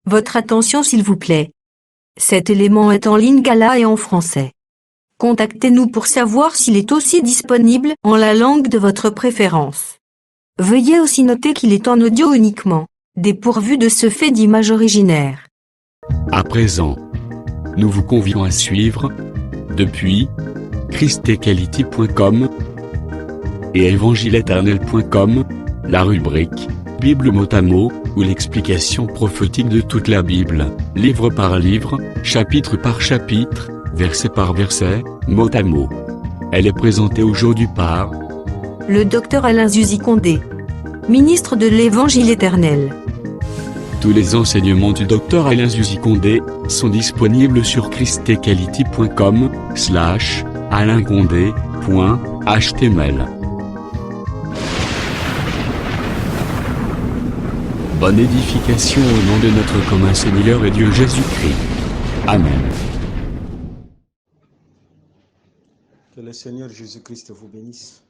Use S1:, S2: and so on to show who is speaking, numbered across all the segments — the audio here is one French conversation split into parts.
S1: Votre attention s'il vous plaît. Cet élément est en lingala et en français. Contactez-nous pour savoir s'il est aussi disponible en la langue de votre préférence. Veuillez aussi noter qu'il est en audio uniquement, dépourvu de ce fait d'image originaire.
S2: À présent, nous vous convions à suivre, depuis christequality.com et évangile-éternel.com, la rubrique Bible mot à mot, ou l'explication prophétique de toute la Bible, livre par livre, chapitre par chapitre, verset par verset, mot à mot. Elle est présentée aujourd'hui par
S1: le Dr Alain Zuzi Condé, ministre de l'Évangile éternel.
S2: Tous les enseignements du Dr Alain Zuzi Condé sont disponibles sur christequality.com/alaincondé.html. Bonne édification au nom de notre commun Seigneur et Dieu Jésus-Christ. Amen.
S3: Que le Seigneur Jésus-Christ vous bénisse.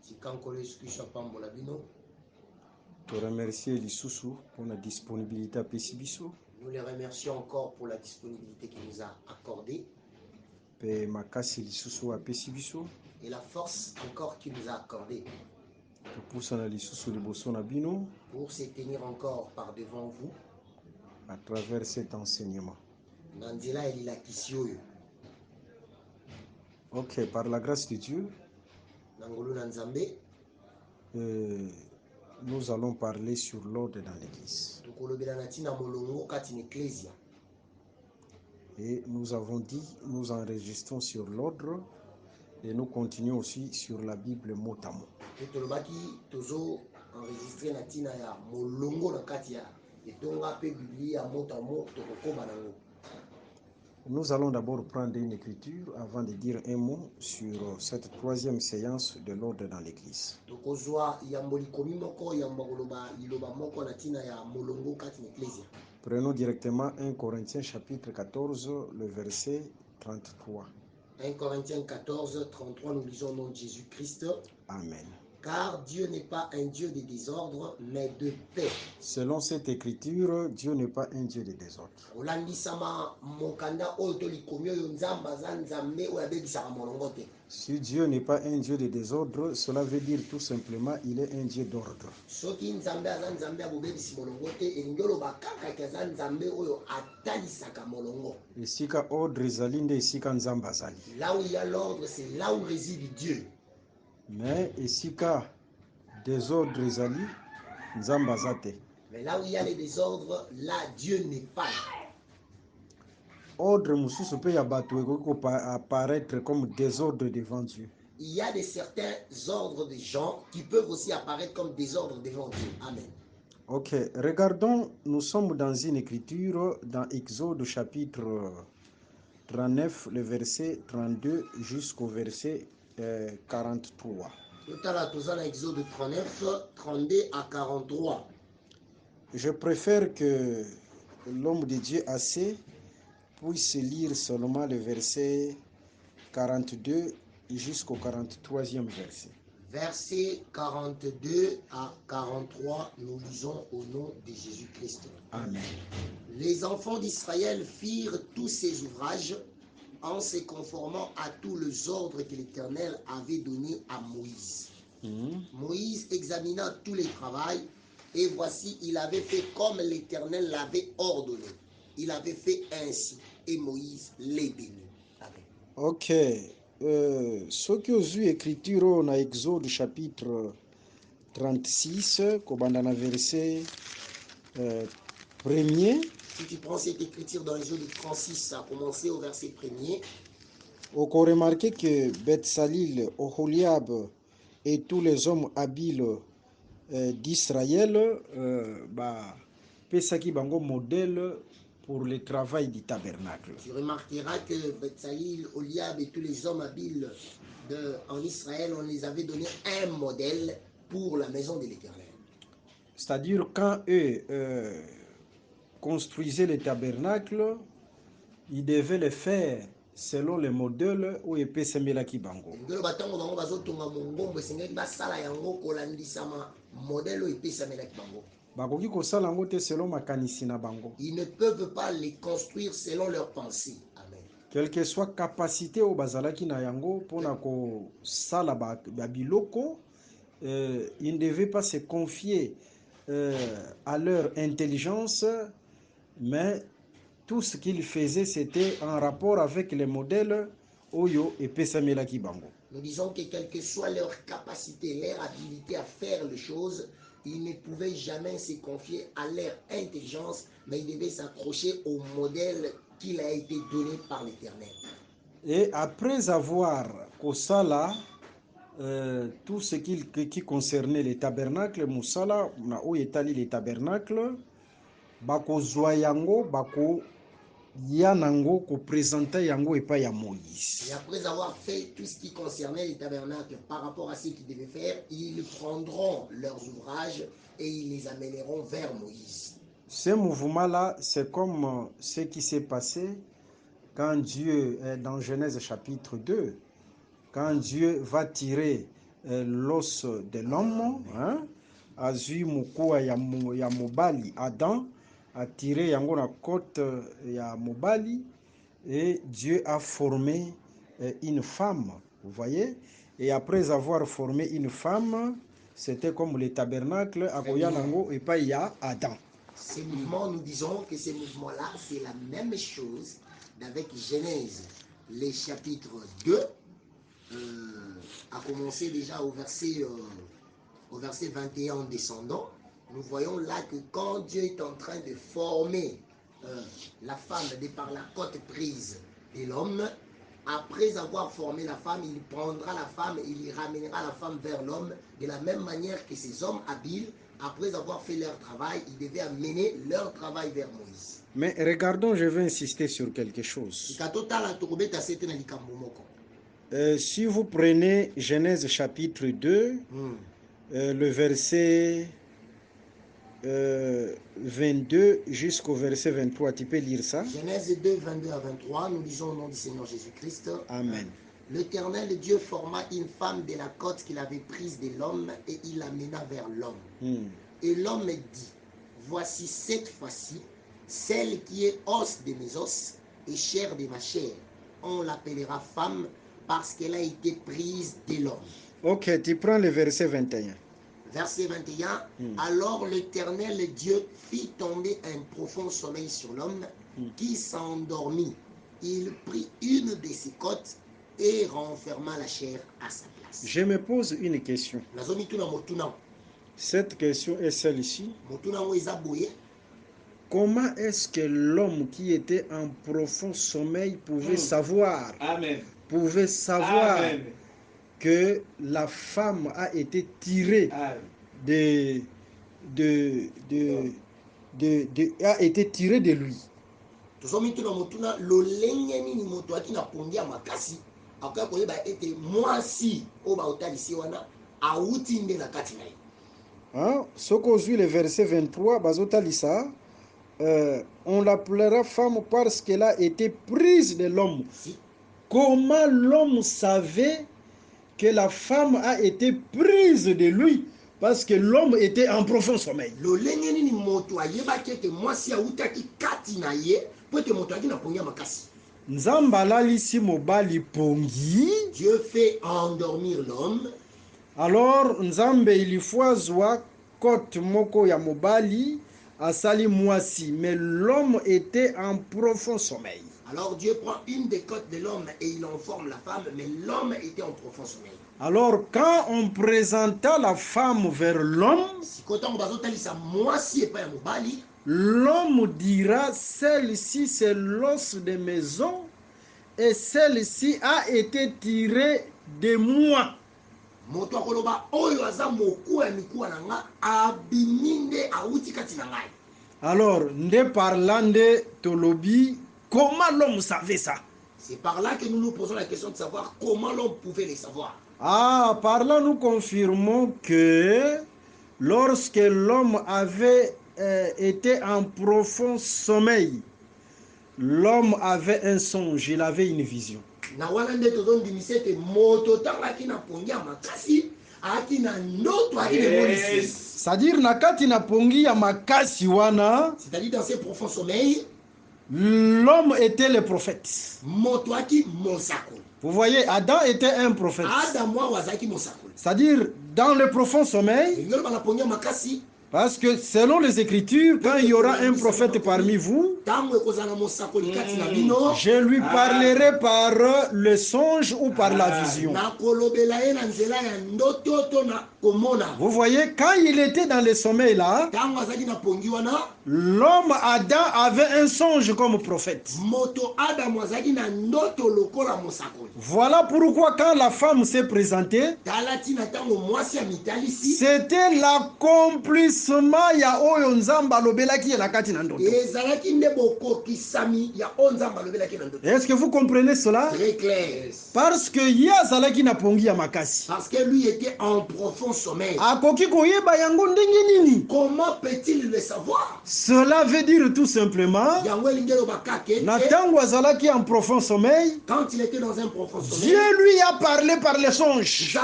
S3: Te remercier Lisusu pour la disponibilité à Pesibiso.
S4: Nous les remercions encore pour la disponibilité qu'il nous a accordée
S3: Pe makasi Lisusu à Pesibiso.
S4: et la force encore qu'il nous a accordée
S3: Te poussana Lisusu liboso na bino
S4: pour se tenir encore par devant vous.
S3: à travers cet enseignement.
S4: Nandela elilakisi oyo.
S3: Ok, par la grâce de Dieu,
S4: Nangolo na Nzambe,
S3: nous allons parler sur l'ordre dans l'église.
S4: tokolobela na tina molongo kati na ecclesia.
S3: Et nous avons dit, nous enregistrons sur l'ordre et nous continuons aussi sur la Bible mot à mot.
S4: Pe tolobaki tozo enregistré na tina ya molongo na kati ya etonga pe biblia mot à mot tokokoba nango.
S3: Nous allons d'abord prendre une écriture avant de dire un mot sur cette troisième séance de l'ordre dans l'église.
S4: Tokozwa yamboli komi moko yamba koloba liloba moko na tina ya molongo kati na ecclesia.
S3: Prenons directement 1 Corinthiens chapitre 14, le verset 33.
S4: 1 Corinthiens 14, 33, nous lisons au nom de Jésus-Christ.
S3: Amen.
S4: Car Dieu n'est pas un Dieu de désordre, mais de paix.
S3: Selon cette écriture, Dieu n'est pas un Dieu de désordre. Si Dieu n'est pas un Dieu de désordre, cela veut dire tout simplement il est un Dieu d'ordre. Esika ordre ezali nde esika nzambe azali.
S4: Là où il y a l'ordre, c'est là où réside Dieu.
S3: Mais esika désordre ezali nzambe aza te.
S4: Mais là où il y a les désordres, là Dieu n'est pas là.
S3: Ordre mususu pe ya bato ekoki apparaître comme désordre devant Dieu.
S4: Il y a certains ordres de gens qui peuvent aussi apparaître comme désordres devant Dieu. Amen.
S3: Ok, regardons, nous sommes dans une écriture dans Exode chapitre 39, le verset 32 jusqu'au verset 43.
S4: Exode 39, 32 à 43.
S3: Je préfère que l'homme de Dieu assez puisse lire seulement le verset 42 jusqu'au 43e verset.
S4: Verset 42 à 43, nous lisons au nom de Jésus-Christ.
S3: Amen.
S4: Les enfants d'Israël firent tous ces ouvrages en se conformant à tous les ordres que l'Éternel avait donnés à Moïse. Moïse examina tous les travaux et voici, il avait fait comme l'Éternel l'avait ordonné. Il avait fait ainsi et Moïse les bénit. Amen.
S3: Ok. Ce qui aux écriture na Exode chapitre 36, kobanda na verset premier.
S4: Si tu prends cette écriture dans Exode 36, ça a commencé au verset premier.
S3: On peut remarquer que Betsalil, Oholiab et tous les hommes habiles d'Israël, pesaki bango modèle pour le travail du tabernacle.
S4: Tu remarqueras que Betsalil, Oholiab et tous les hommes habiles en Israël, on les avait donné un modèle pour la maison de l'Éternel.
S3: C'est-à-dire quand eux construisaient le tabernacle, ils devaient le faire selon le modèle où epesamelaki bango. bakoki kosala yango te selon makanisi na bango.
S4: Ils ne peuvent pas les construire selon leurs pensées. Amen.
S3: Quelle que soit capacité au bazalaki na yango pona kosala babiloko, ils ne devaient pas se confier à leur intelligence, mais tout ce qu'ils faisaient, c'était en rapport avec les modèles Oyo et Pesamelaki Bango.
S4: Nous disons que quelle que soit leur capacité, leur habilité à faire les choses, ils ne pouvaient jamais se confier à leur intelligence, mais ils devaient s'accrocher au modèle qui a été donné par l'Éternel.
S3: Et après avoir Kosala, tout ce qui concernait les tabernacles, Moussala, na o etali les tabernacles, bako zoyango, bako yanango, ko présenter yango et pas ya Moïse.
S4: Et après avoir fait tout ce qui concernait les tabernacles par rapport à ce qu'ils devaient faire, ils prendront leurs ouvrages et ils les amèneront vers Moïse.
S3: Ce mouvement-là, c'est comme ce qui s'est passé quand Dieu, dans Genèse chapitre 2, quand Dieu va tirer l'os de l'homme, azui mukua ya mobali, Adam a tiré yango na côte ya mobali, et Dieu a formé une femme, vous voyez. Et après avoir formé une femme, c'était comme les tabernacles, akoya nango et pas ya Adam.
S4: Ces mouvements, nous disons que ces mouvements-là, c'est la même chose avec Genèse, les chapitres 2, à commencer déjà au verset 21 en descendant. Nous voyons là que quand Dieu est en train de former la femme de par la côte prise de l'homme, après avoir formé la femme, il prendra la femme et il ramènera la femme vers l'homme de la même manière que ces hommes habiles, après avoir fait leur travail, ils devaient amener leur travail vers Moïse.
S3: Mais regardons, je vais insister sur quelque chose. Si vous prenez Genèse chapitre 2, le verset 22 jusqu'au verset 23, tu peux lire ça?
S4: Genèse 2, 22 à 23, nous lisons au nom du Seigneur Jésus-Christ.
S3: Amen.
S4: L'Éternel Dieu forma une femme de la côte qu'il avait prise de l'homme et il l'amena vers l'homme. Et l'homme dit, voici cette fois-ci, celle qui est os de mes os et chair de ma chair. On l'appellera femme parce qu'elle a été prise de l'homme.
S3: Ok, tu prends le verset 21.
S4: Verset 21, alors l'Éternel Dieu fit tomber un profond sommeil sur l'homme qui s'endormit. Il prit une de ses côtes et renferma la chair à sa place.
S3: Je me pose une question. Cette question est celle-ci. Comment est-ce que l'homme qui était en profond sommeil pouvait savoir, pouvait savoir que la femme a été tirée a été tirée de lui? Ce qu'on suit le verset 23, Bazotalisa, on l'appellera femme parce qu'elle a été prise de l'homme. Comment l'homme savait que la femme a été prise de lui? Parce que l'homme était en profond sommeil. Nzambalali mobali pongi.
S4: Dieu fait endormir l'homme.
S3: Alors Nzambe ilifwazwa kote moko ya mobali asali mwasi, mais l'homme était en profond sommeil.
S4: Alors Dieu prend une des côtes de l'homme et il en forme la femme, mais l'homme était en profond sommeil.
S3: Alors quand on présenta la femme vers l'homme, l'homme dira, celle-ci c'est l'os de mes os et celle-ci a été tirée de moi. Alors, nde parlando tolobi, comment l'homme savait ça?
S4: C'est par là que nous nous posons la question de savoir comment l'homme pouvait les savoir.
S3: Ah, par là nous confirmons que lorsque l'homme avait été en profond sommeil, l'homme avait un songe, il avait une vision.
S4: Aki na ndoto akimonisi.
S3: C'est-à-dire nakati na pongi ya makasi wana.
S4: C'est-à-dire dans ces profonds sommeils.
S3: L'homme était le prophète.
S4: Moto aki monsako.
S3: Vous voyez, Adam était un prophète.
S4: Adam wa wazaki monsako.
S3: C'est-à-dire dans le profond sommeil. Parce que selon les Écritures, quand il y aura un prophète parmi vous, je lui parlerai par le songe ou par la vision. Vous voyez, quand il était dans le sommeil là, l'homme Adam avait un songe comme prophète. Voilà pourquoi quand la femme s'est présentée, c'était l'accomplissement ya oyo nzamba lobelaki ya nakati na ndoto. Est-ce que vous comprenez cela?
S4: Très clair.
S3: Parce que ya zalaki na pongi ya makasi.
S4: Parce que lui était en profond sommeil.
S3: Akoki koyeba yango ndenge nini?
S4: Comment peut-il le savoir?
S3: Cela veut dire tout simplement, na tango azalaki en profond sommeil,
S4: quand il était dans un profond sommeil,
S3: Dieu lui a parlé par les songes.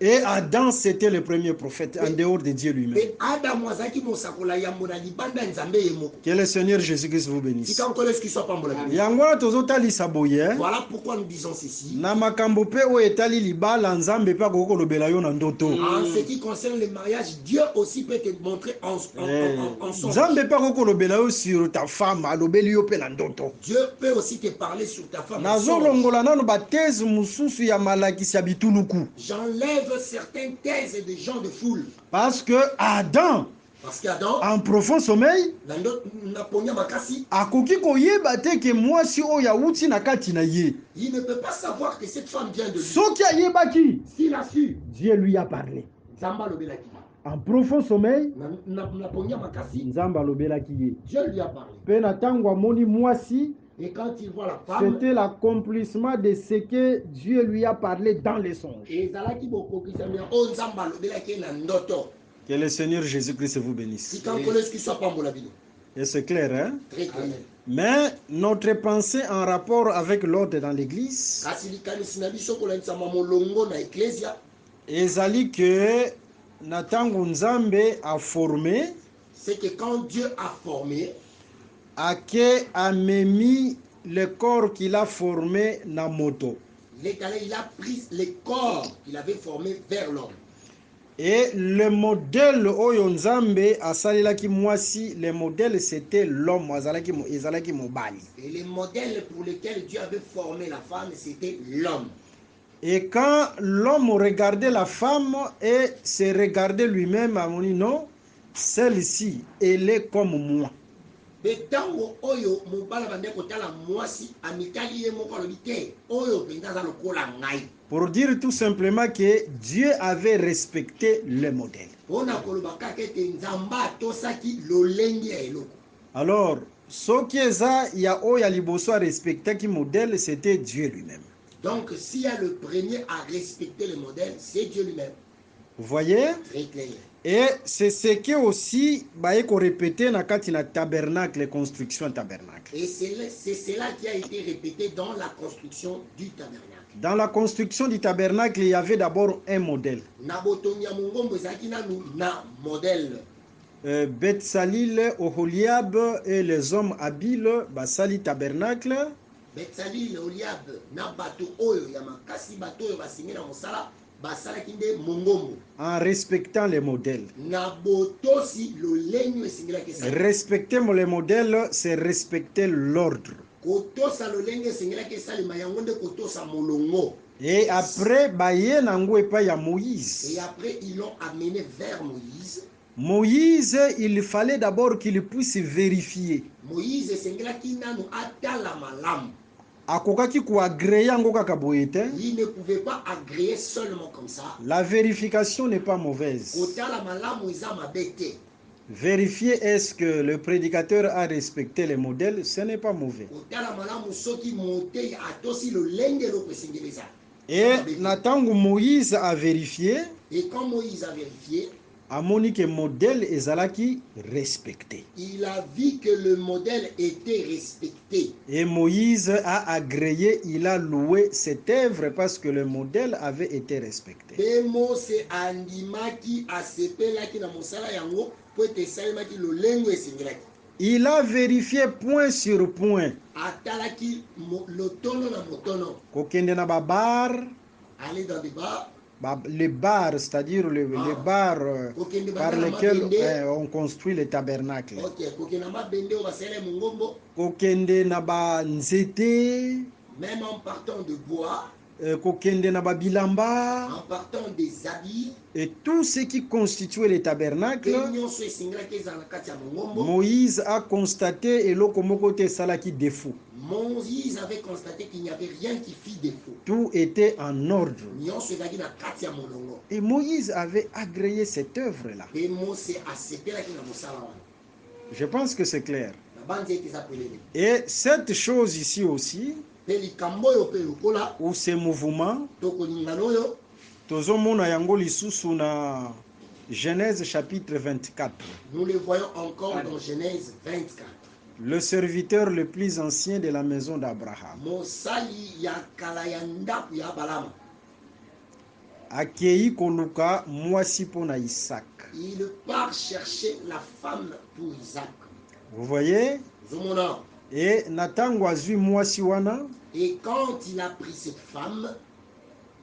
S3: Et Adam, c'était le premier prophète en dehors de Dieu lui-même. Que le Seigneur Jésus-Christ vous bénisse.
S4: Voilà pourquoi nous disons ceci.
S3: En ce
S4: qui concerne le mariage, Dieu aussi peut te montrer en songe. Dieu peut aussi te parler sur ta femme. J'enlève certaines thèses des gens de foule.
S3: Parce que Adam, en profond sommeil, il
S4: ne peut pas savoir que cette femme vient de lui.
S3: S'il a su, Dieu lui a parlé. En profond sommeil,
S4: Dieu lui a parlé. Et quand il voit la femme,
S3: c'était l'accomplissement de ce que Dieu lui a parlé dans les songes. Que le Seigneur Jésus-Christ vous bénisse. Et c'est clair, hein?
S4: Très clair.
S3: Mais notre pensée en rapport avec l'ordre dans l'église, ezali que natango Nzambe a formé,
S4: c'est que quand Dieu a formé,
S3: ake amemi le corps qu'il a formé na moto.
S4: Il a pris le corps qu'il avait formé vers l'homme.
S3: Et le modèle oyo Nzambe asalelaki mwasi, le modèle c'était l'homme, ezalaki mobali.
S4: Et le modèle pour lequel Dieu avait formé la femme, c'était l'homme.
S3: Et quand l'homme regardait la femme et se regardait lui-même, a dit non, celle-ci, elle est comme moi. Pour dire tout simplement que Dieu avait respecté le modèle. Alors, ce qui est ça, il y a liboso à respecter qui modèle, c'était Dieu lui-même.
S4: Donc, s'il y a le premier à respecter le modèle, c'est Dieu lui-même.
S3: Vous voyez?
S4: Très clair.
S3: Et c'est ce qui aussi qu'on répétait dans le tabernacle, les constructions tabernacle.
S4: Et c'est cela qui a été répété dans la construction du tabernacle.
S3: Dans la construction du tabernacle, il y avait d'abord un modèle. Betsalil, Oholiab et les hommes habiles, basali tabernacle.
S4: Betsalil, Oholiab, Nabato Oyo, Yamakasi Bato, Basimina Mosala.
S3: En respectant les modèles. Respecter les modèles, c'est respecter l'ordre. Et après, Moïse.
S4: Et après, ils l'ont amené vers Moïse.
S3: Moïse, il fallait d'abord qu'il puisse vérifier.
S4: Moïse, c'est
S3: Il
S4: ne pouvait pas agréer seulement comme ça.
S3: La vérification n'est pas mauvaise. Vérifier est-ce que le prédicateur a respecté les modèles, ce n'est pas mauvais. Et Natango Moïse a vérifié.
S4: Et quand Moïse a vérifié,
S3: amoni ke modèle ezalaki respecté.
S4: Il a vu que le modèle était respecté.
S3: Et Moïse a agréé, il a loué cette œuvre parce que le modèle avait été respecté.
S4: Pe Mose andimaki asepelaki na mosala yango po ete esalemaki lolengo esengelaki.
S3: Il a vérifié point sur point.
S4: Atalaki lotono na motono.
S3: Kokende na babar,
S4: Aller dans des bars.
S3: les bars, c'est-à-dire les bars par lesquels on construit les tabernacles. Kokende na ba nzete,
S4: même en partant de bois,
S3: kokende na ba bilamba,
S4: en partant des habits,
S3: et tout ce qui constituait les tabernacles. Moïse a constaté et lokomokote salaki défaut.
S4: Moïse avait constaté qu'il n'y avait rien qui fit défaut.
S3: Tout était en ordre. Et Moïse avait agréé cette œuvre-là. Je pense que c'est clair. Et cette chose ici aussi, ou ces mouvements, tozomona yango lisusu na Genèse chapitre 24.
S4: Nous le voyons encore dans Genèse 24.
S3: Le serviteur le plus ancien de la maison d'Abraham akei koluka mwasi pona Isaac.
S4: Il part chercher la femme pour Isaac.
S3: Vous voyez? Et natango azui mwasi wana.
S4: Et quand il a pris cette femme,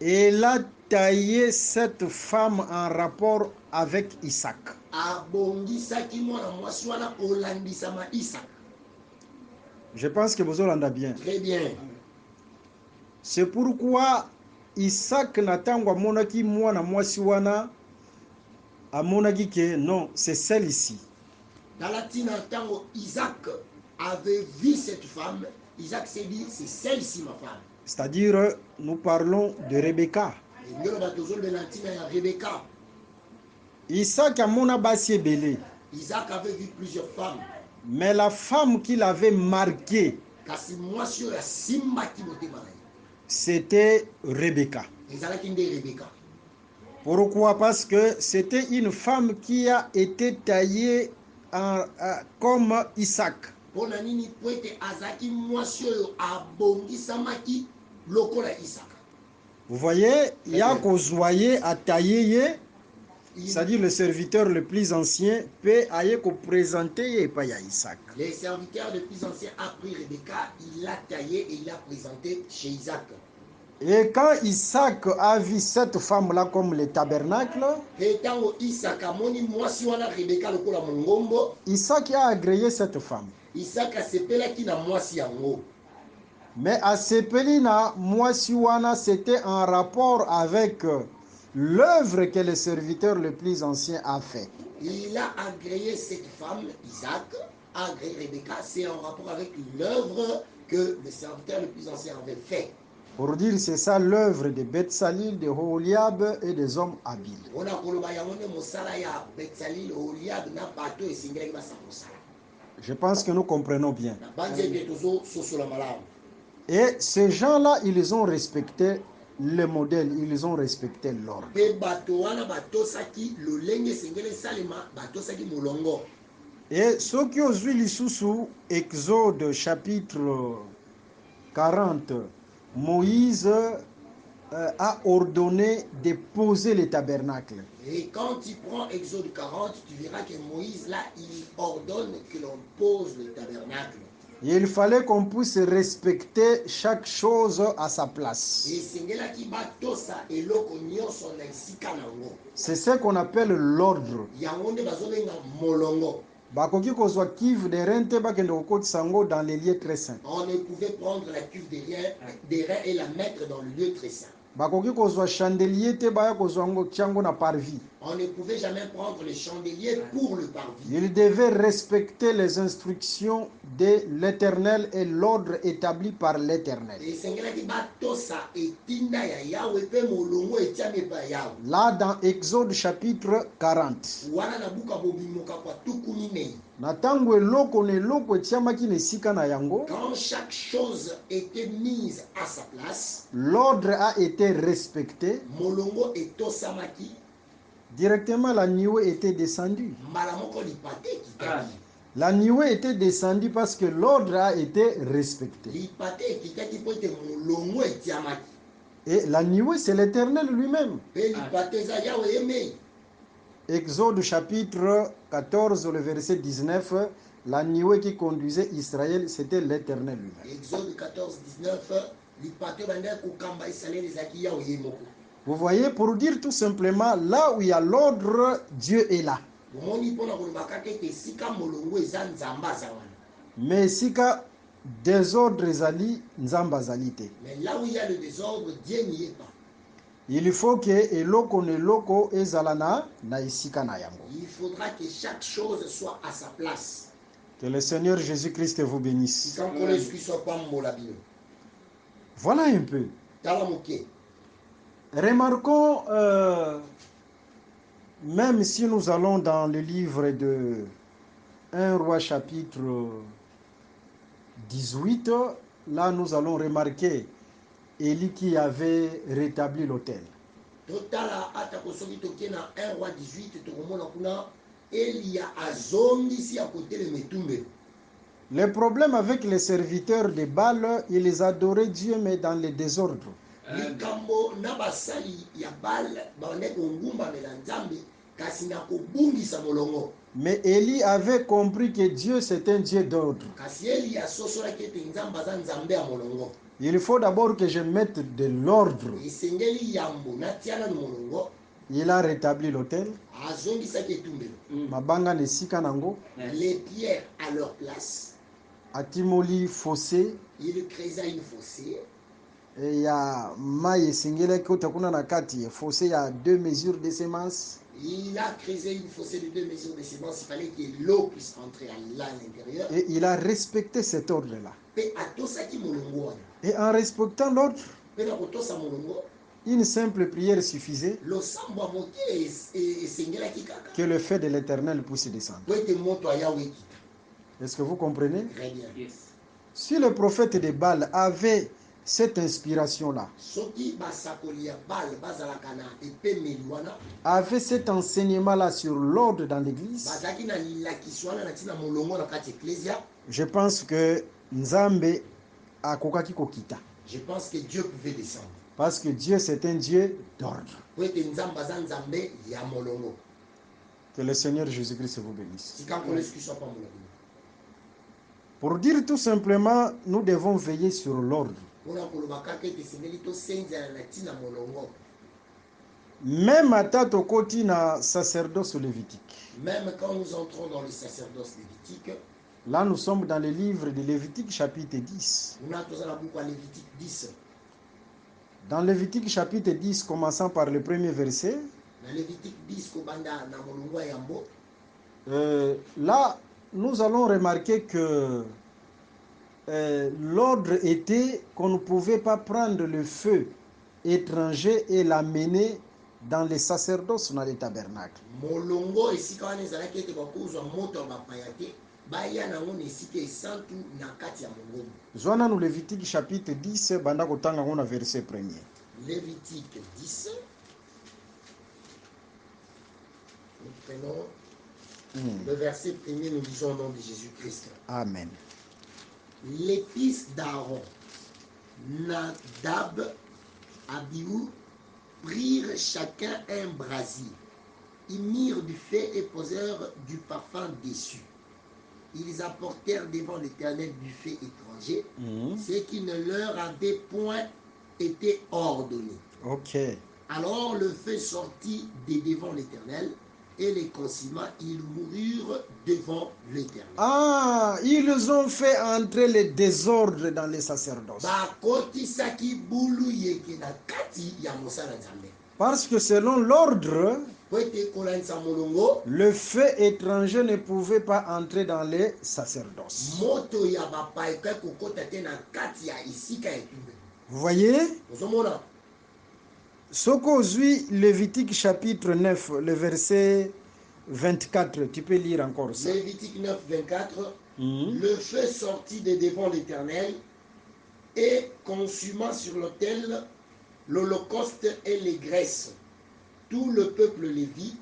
S3: il a taillé cette femme en rapport avec Isaac. Je pense que vous entendez bien.
S4: Très bien.
S3: C'est pourquoi Isaac natango amonaki mwana mwasi wana amonaki que non, c'est celle ici.
S4: Dans la tango Isaac avait vu cette femme, Isaac s'est dit c'est celle-ci ma femme.
S3: C'est-à-dire nous parlons de Rebecca. Isaac amona basi ebele.
S4: Isaac avait vu plusieurs femmes.
S3: Mais la femme qu'il avait marquée, c'était Rebecca. Pourquoi? Parce que c'était une femme qui a été taillée comme Isaac. Vous voyez, il y a Kozouaye à tailler, c'est-à-dire le serviteur le plus ancien peut aller présenter et pas Isaac.
S4: Le serviteur le plus ancien a pris Rebecca, il l'a taillé et il l'a présenté chez Isaac.
S3: Et quand Isaac a vu cette femme-là comme le tabernacle, Isaac a agréé cette femme. Mais à Sepelina, Mwasiwana, c'était en rapport avec l'œuvre que le serviteur le plus ancien a fait.
S4: Il a agréé cette femme, Isaac, a agréé Rebecca, c'est en rapport avec l'œuvre que le serviteur le plus ancien avait fait.
S3: Pour dire c'est ça l'œuvre de Betsalil, de Oholiab et des hommes habiles. Je pense que nous comprenons bien. Et ces gens-là, ils ont respecté le modèle, ils ont respecté l'ordre. Et ceux qui ont vu l'Issoussou, Exode chapitre 40, Moïse a ordonné de poser les tabernacles.
S4: Et quand tu prends Exode 40, tu verras que Moïse, là, il ordonne que l'on pose le tabernacle.
S3: Et il fallait qu'on puisse respecter chaque chose à sa place. C'est ce qu'on appelle l'ordre. Bakoki kozwa cuve de rein te bakende kokotisa yango dans les lieux très saints.
S4: On ne pouvait prendre la cuve des reins et la mettre dans le lieu très saint.
S3: Bakoki kozwa chandelier te baya kozwa yango tiango na parvis.
S4: On ne pouvait jamais prendre le chandelier pour le parvis.
S3: Il devait respecter les instructions de l'Éternel et l'ordre établi par l'Éternel. Là dans Exode chapitre 40.
S4: Quand chaque chose était mise à sa place,
S3: l'ordre a été respecté. Directement, la nuée était descendue.
S4: mbala moko lipata ekitaki.
S3: La nuée était descendue parce que l'ordre a été respecté.
S4: Lipata ekitaki mpo ete molongo etiamaki.
S3: Et la nuée, c'est l'Éternel lui-même.
S4: Mpe lipata eza yawe ye mei.
S3: Exode chapitre 14, le verset 19, la nuée qui conduisait Israël, c'était l'Éternel lui-même.
S4: Exode 14, 19, lipata bandaki kokamba Israël ezalaki yawe ye moko.
S3: Vous voyez, pour dire tout simplement, là où il y a l'ordre, Dieu est là.
S4: Bomoni mpona koloba kaka ete esika molongo eza nzambe aza wana.
S3: Mais sika désordre ezali, nzamba azali te.
S4: Mais là où il y a le désordre, Dieu n'y est pas.
S3: Il faut que eloko ne loko ezala na esika na yango.
S4: Il faudra que chaque chose soit à sa place.
S3: Que le Seigneur Jésus-Christ vous bénisse. Voilà un peu. Remarquons, même si nous allons dans le livre de 1 Roi chapitre 18, là nous allons remarquer Élie qui avait rétabli l'autel. Le problème avec les serviteurs de Baal, ils adoraient Dieu mais dans le désordre. Mais Élie avait compris que Dieu c'est un Dieu d'ordre. Il faut d'abord que je mette de l'ordre. Il a rétabli l'autel. Mabanga nesika nango.
S4: Les pierres à leur place.
S3: Atimoli fossé.
S4: Il créa une fossée.
S3: Et il y a maï singele kota kuna na kati fossé, il y a 2 mesures de semences.
S4: Il a créé une fossée de 2 mesures de semences. Il fallait que l'eau puisse rentrer là à l'intérieur.
S3: Et il a respecté cet ordre-là. Et en respectant l'ordre, une simple prière suffisait que le feu de l'Éternel puisse descendre. Est-ce que vous comprenez? Si le prophète de Baal avait cette inspiration-là, avait cet enseignement-là sur l'ordre dans l'église, je pense que Nzambe a kokaki kokita.
S4: Je pense que Dieu pouvait descendre.
S3: Parce que Dieu c'est un Dieu d'ordre. Que le Seigneur Jésus-Christ vous bénisse. Pour dire tout simplement, nous devons veiller sur l'ordre. Même à Tatokoti na sacerdoce lévitique.
S4: Même quand nous entrons dans le sacerdoce lévitique.
S3: Là, nous sommes dans le livre de Lévitique, chapitre 10. Dans Lévitique, chapitre 10, commençant par le premier verset. Là, nous allons remarquer que l'ordre était qu'on ne pouvait pas prendre le feu étranger et l'amener dans les sacerdoces, dans les tabernacles. Zwana nous Lévitique chapitre 10 banda kotanga ngona verset premier.
S4: Lévitique 10. Nous prenons le verset premier, nous lisons au nom de Jésus-Christ.
S3: Amen.
S4: Les fils d'Aaron, Nadab, Abihu, prirent chacun un brasier. Ils mirent du feu et posèrent du parfum dessus. Ils apportèrent devant l'Éternel du feu étranger, ce qui ne leur avait point été ordonné.
S3: Okay.
S4: Alors le feu sortit de devant l'Éternel et les consuma, ils moururent devant l'Éternel.
S3: Ah, ils ont fait entrer le désordre dans les sacerdoces. Parce que selon l'ordre, le feu étranger ne pouvait pas entrer dans les sacerdoces. Vous voyez? Sokozui, Lévitique chapitre 9, le verset 24. Tu peux lire encore ça.
S4: Lévitique 9, 24. Le feu sortit de devant l'Éternel et consuma sur l'autel l'holocauste et les graisses. Tout le peuple lévi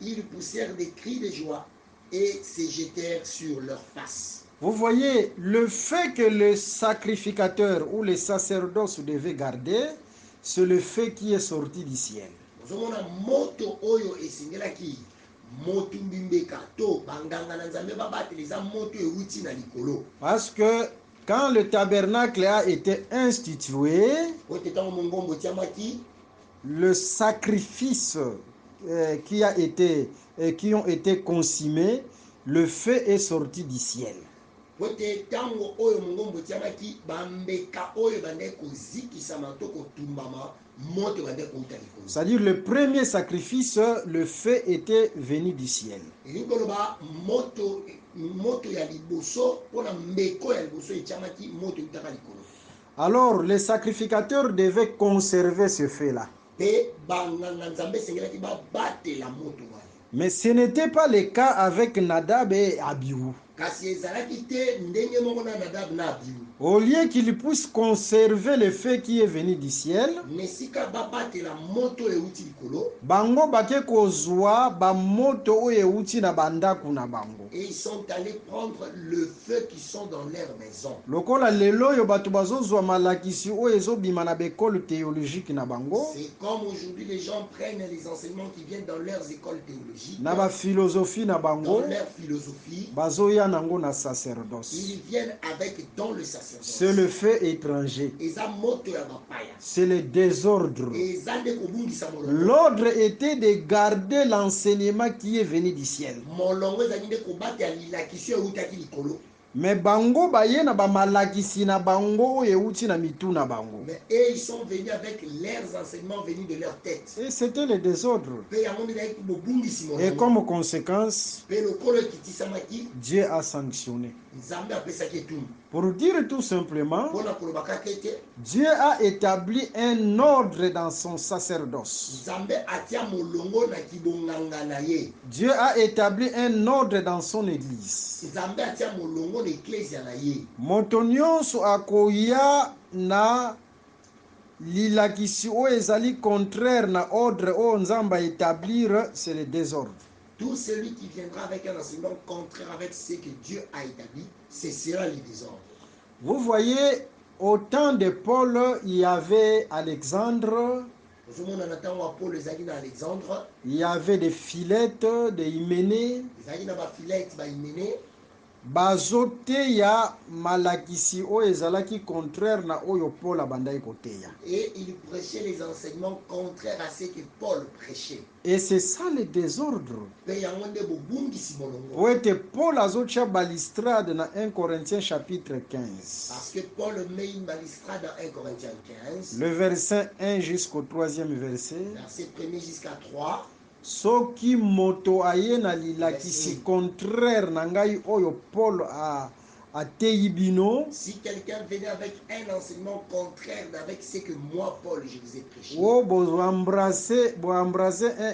S4: ils poussèrent des cris de joie et se jetèrent sur leur face.
S3: Vous voyez, le fait que le sacrificateur ou les sacerdoces devaient garder, c'est le fait qui est sorti du ciel.
S4: Ozomona moto oyo esengelaki moto mbimbeka to banganga na nzambe babatela eza moto euti na likolo.
S3: Parce que quand le tabernacle a été institué,
S4: Oyo te ntango mongombo etiamaki
S3: le sacrifice qui ont été consommés, le feu est sorti du ciel.
S4: Oyo te ntango oyo mongombo etiamaki bambeka oyo ebandaki kozikisama to kotumbama moto ebandaki kouta likolo.
S3: C'est-à-dire le premier sacrifice, le feu était venu du ciel.
S4: elingi koloba moto ya liboso mpona mbeko ya liboso etiamaki moto eutaka likolo.
S3: Alors les sacrificateurs devaient conserver ce feu-là.
S4: Mpe banganga nzambe esengelaki babatela moto wana.
S3: Mais ce n'était pas le cas avec Nadab et Abihu.
S4: Kasi ezalaki te ndenge moko na Nadab na Abihu.
S3: Au lieu qu'ils puissent conserver le feu qui est venu du ciel,
S4: mesika babatela moto euti likolo.
S3: bango bake kozwa ba moto oyo euti na bandaku na bango.
S4: Et ils sont allés prendre le feu qui sont dans leur maison.
S3: Lokola lelo oyo bato bazozwa malakisi oyo ezobima na bekole théologique na bango.
S4: C'est comme aujourd'hui les gens prennent les enseignements qui viennent dans leurs écoles théologiques.
S3: Na ba philosophie na bango.
S4: Dans leur philosophie.
S3: Bazoya nango na sacerdoce.
S4: Ils viennent avec dans le sacerdoce.
S3: C'est le fait étranger. C'est le désordre. L'ordre était de garder l'enseignement qui est venu du ciel. Mais bango baye na ba malakisi na bango euti na mitu na bango.
S4: Mais ils sont venus avec leurs enseignements venus de leur tête.
S3: Et c'était le désordre. Et comme conséquence, Dieu a sanctionné. Pour dire tout simplement, Dieu a établi un ordre dans son sacerdoce. Dieu a établi un ordre dans son église. Moto nyonso akoya na lilakisi oyo ezali contraire na ordre oyo nzambe établir, c'est le désordre.
S4: Tout celui qui viendra avec un enseignement contraire avec ce que Dieu a établi, ce sera le désordre.
S3: Vous voyez, au temps de Paul, il y avait Alexandre. Il y avait des filettes, des hyménées. Bazote ya malakisi oyo ezalaki contraire na oyo Paul abandaki koteya.
S4: Et il prêchait les enseignements contraires à ce que Paul prêchait.
S3: Et c'est ça le désordre. Oete Paul azotia balistrade na 1 Corinthiens chapitre 15.
S4: Parce que Paul met une balistrade dans 1 Corinthiens 15.
S3: Le verset 1 jusqu'au 3e verset.
S4: Verset 1er jusqu'à 3.
S3: Soki moto aye na lilakisi contraire na ngai oyo Paul a teibino.
S4: Si quelqu'un venait avec un enseignement contraire avec ce que moi Paul je vous ai prêché.
S3: Oh,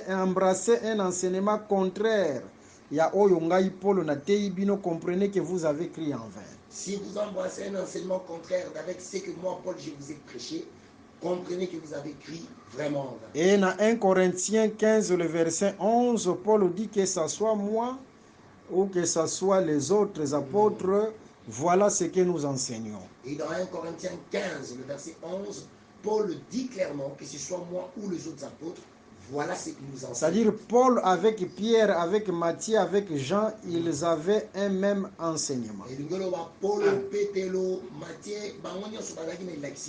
S3: embrasser un enseignement contraire. Ya oyo ngai Paul na teibino, comprenez que vous avez crié en vain.
S4: Si vous embrassez un enseignement contraire avec ce que moi Paul je vous ai prêché, comprenez que vous avez crié vraiment en vain.
S3: Et dans 1 Corinthiens 15, le verset 11, Paul dit que ce soit moi ou que ce soit les autres apôtres, voilà ce que nous enseignons.
S4: Et dans 1 Corinthiens 15, le verset 11, Paul dit clairement que ce soit moi ou les autres apôtres, voilà ce que nous enseignons.
S3: C'est-à-dire Paul avec Pierre, avec Matthieu, avec Jean, ils avaient un même enseignement.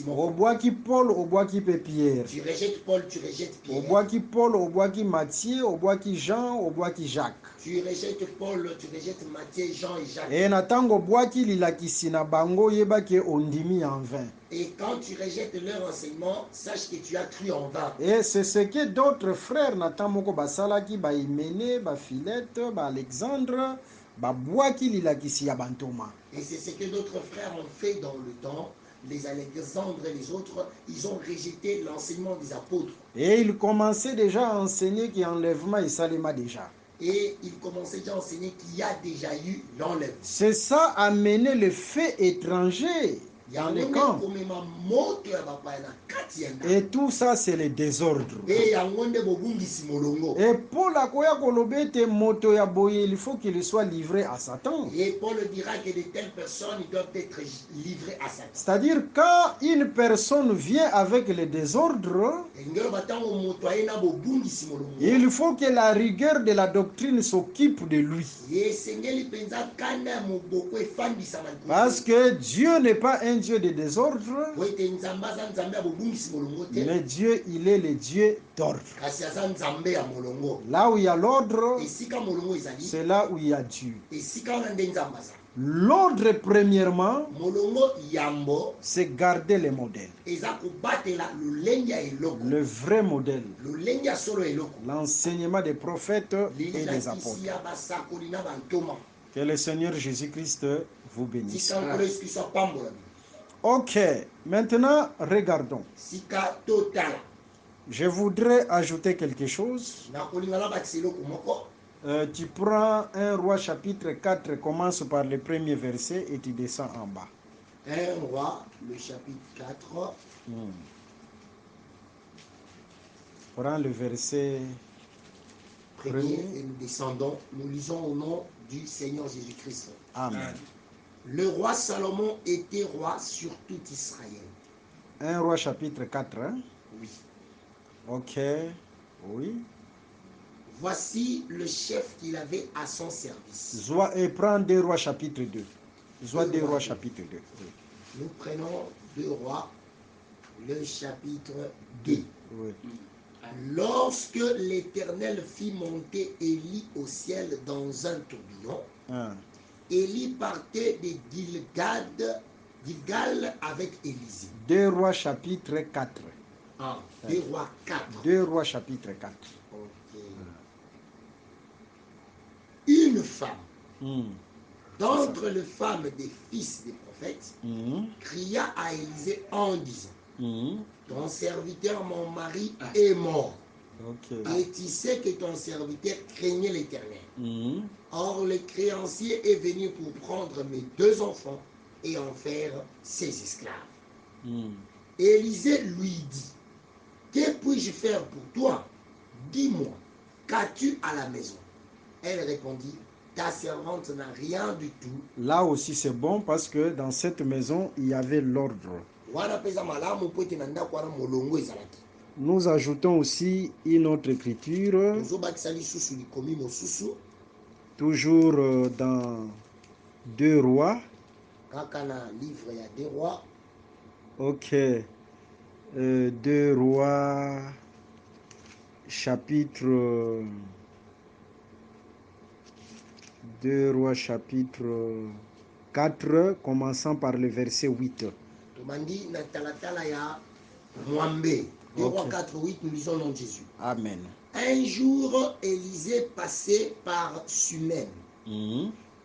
S3: Au bois qui Paul, au bois qui Pierre.
S4: Tu rejettes Paul, tu rejettes Pierre.
S3: Au bois qui Paul, au bois qui Matthieu, au bois qui Jean, au bois qui Jacques.
S4: Tu rejettes Paul, tu rejettes Matthieu, Jean et Jacques.
S3: Et natango bois qui lilakisi na bango yeba ke ondimi en vain.
S4: Et quand tu rejettes leur enseignement, sache que tu as cru en vain.
S3: Et c'est ce que d'autres frères natamoko basalaki ba Hyménée, ba Philette, ba Alexandre, ba bois qui lilakisi ya bantoma.
S4: Et c'est ce que d'autres frères ont fait dans le temps. Les Alexandres et les autres, ils ont rejeté l'enseignement des apôtres.
S3: Et ils commençaient déjà à enseigner qu'enlèvement et salima déjà.
S4: Et ils commençaient déjà à enseigner qu'il y a déjà eu l'enlèvement.
S3: C'est ça a mené le fait étranger. dans les camps. Et tout ça, c'est le désordre. Et Paul a koya kolobete moto ya boye, il faut qu'il soit livré à Satan.
S4: Et Paul dira que de telles personnes doivent être livrées à Satan.
S3: C'est-à-dire, quand une personne vient avec le désordre, il faut que la rigueur de la doctrine s'occupe de lui. Parce que Dieu n'est pas un Dieu de désordre, mais Dieu, il est le Dieu d'ordre. Là où il y a l'ordre, c'est là où il y a Dieu. L'ordre, premièrement, c'est garder le modèle. Le vrai modèle. L'enseignement des prophètes et des apôtres. Que le Seigneur Jésus-Christ vous bénisse. Ok, maintenant regardons. Je voudrais ajouter quelque chose. Tu prends 1 Roi chapitre 4, commence par le premier verset et tu descends en bas.
S4: 1 Roi, le chapitre 4.
S3: Prends le verset
S4: premier et nous descendons. Nous lisons au nom du Seigneur Jésus-Christ.
S3: Amen.
S4: Le roi Salomon était roi sur tout Israël.
S3: 1 Roi chapitre 4. Hein?
S4: Oui.
S3: Ok, oui.
S4: Voici le chef qu'il avait à son service.
S3: Et prends 2 Rois chapitre 2. 2 Rois chapitre 2. Oui.
S4: Nous prenons 2 Rois, le chapitre 2.
S3: Oui.
S4: Lorsque l'Éternel fit monter Élie au ciel dans un tourbillon, Élie partait de Gilgal avec Élisée.
S3: 2 Rois chapitre 4.
S4: 2 Rois 4.
S3: 2 Rois chapitre 4.
S4: Okay. Une femme d'entre les femmes des fils des prophètes cria à Élisée en disant, ton serviteur, mon mari, est mort.
S3: Okay.
S4: Et tu sais que ton serviteur craignait l'Éternel. Or, le créancier est venu pour prendre mes 2 enfants et en faire ses esclaves. Élisée lui dit, que puis-je faire pour toi? Dis-moi, qu'as-tu à la maison? Elle répondit, ta servante n'a rien du tout.
S3: Là aussi c'est bon parce que dans cette maison il y avait l'ordre. Nous ajoutons aussi une autre écriture, toujours dans 2 Rois. Ok. 2 Rois, chapitre 2 Rois, chapitre 4, commençant par le verset 8.
S4: 2 Rois 4, 8, nous lisons le nom de Jésus.
S3: Amen.
S4: Un jour, Élisée passait par Sunem.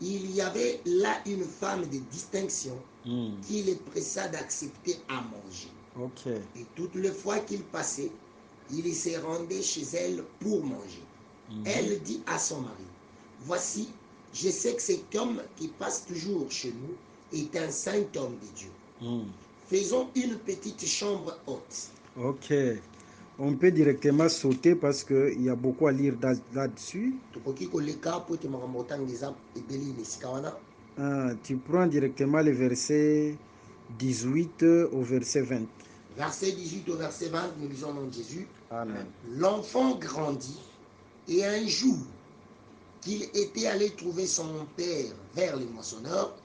S4: Il y avait là une femme de distinction qui le pressa d'accepter à manger.
S3: Okay.
S4: Et toutes les fois qu'il passait, il se rendait chez elle pour manger. Elle dit à son mari, voici, je sais que cet homme qui passe toujours chez nous est un saint homme de Dieu. Faisons une petite chambre haute.
S3: Ok. On peut directement sauter parce qu'il y a beaucoup à lire là-dessus. Tu prends directement le verset 18 au verset 20.
S4: Verset 18 au verset 20, nous lisons le nom de Jésus.
S3: Amen.
S4: L'enfant grandit et un jour qu'il était allé trouver son père vers les moissonneurs,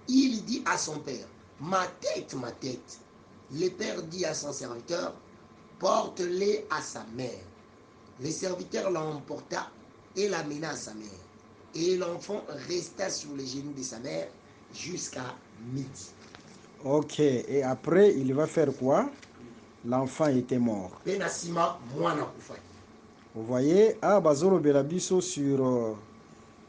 S4: il dit à son père, ma tête, ma tête. Le père dit à son serviteur, porte-les à sa mère. Le serviteur l'emporta et l'amena à sa mère. Et l'enfant resta sur les genoux de sa mère jusqu'à midi.
S3: Ok, et après, il va faire quoi? L'enfant était mort. Vous voyez, Bazoro Belabiso sur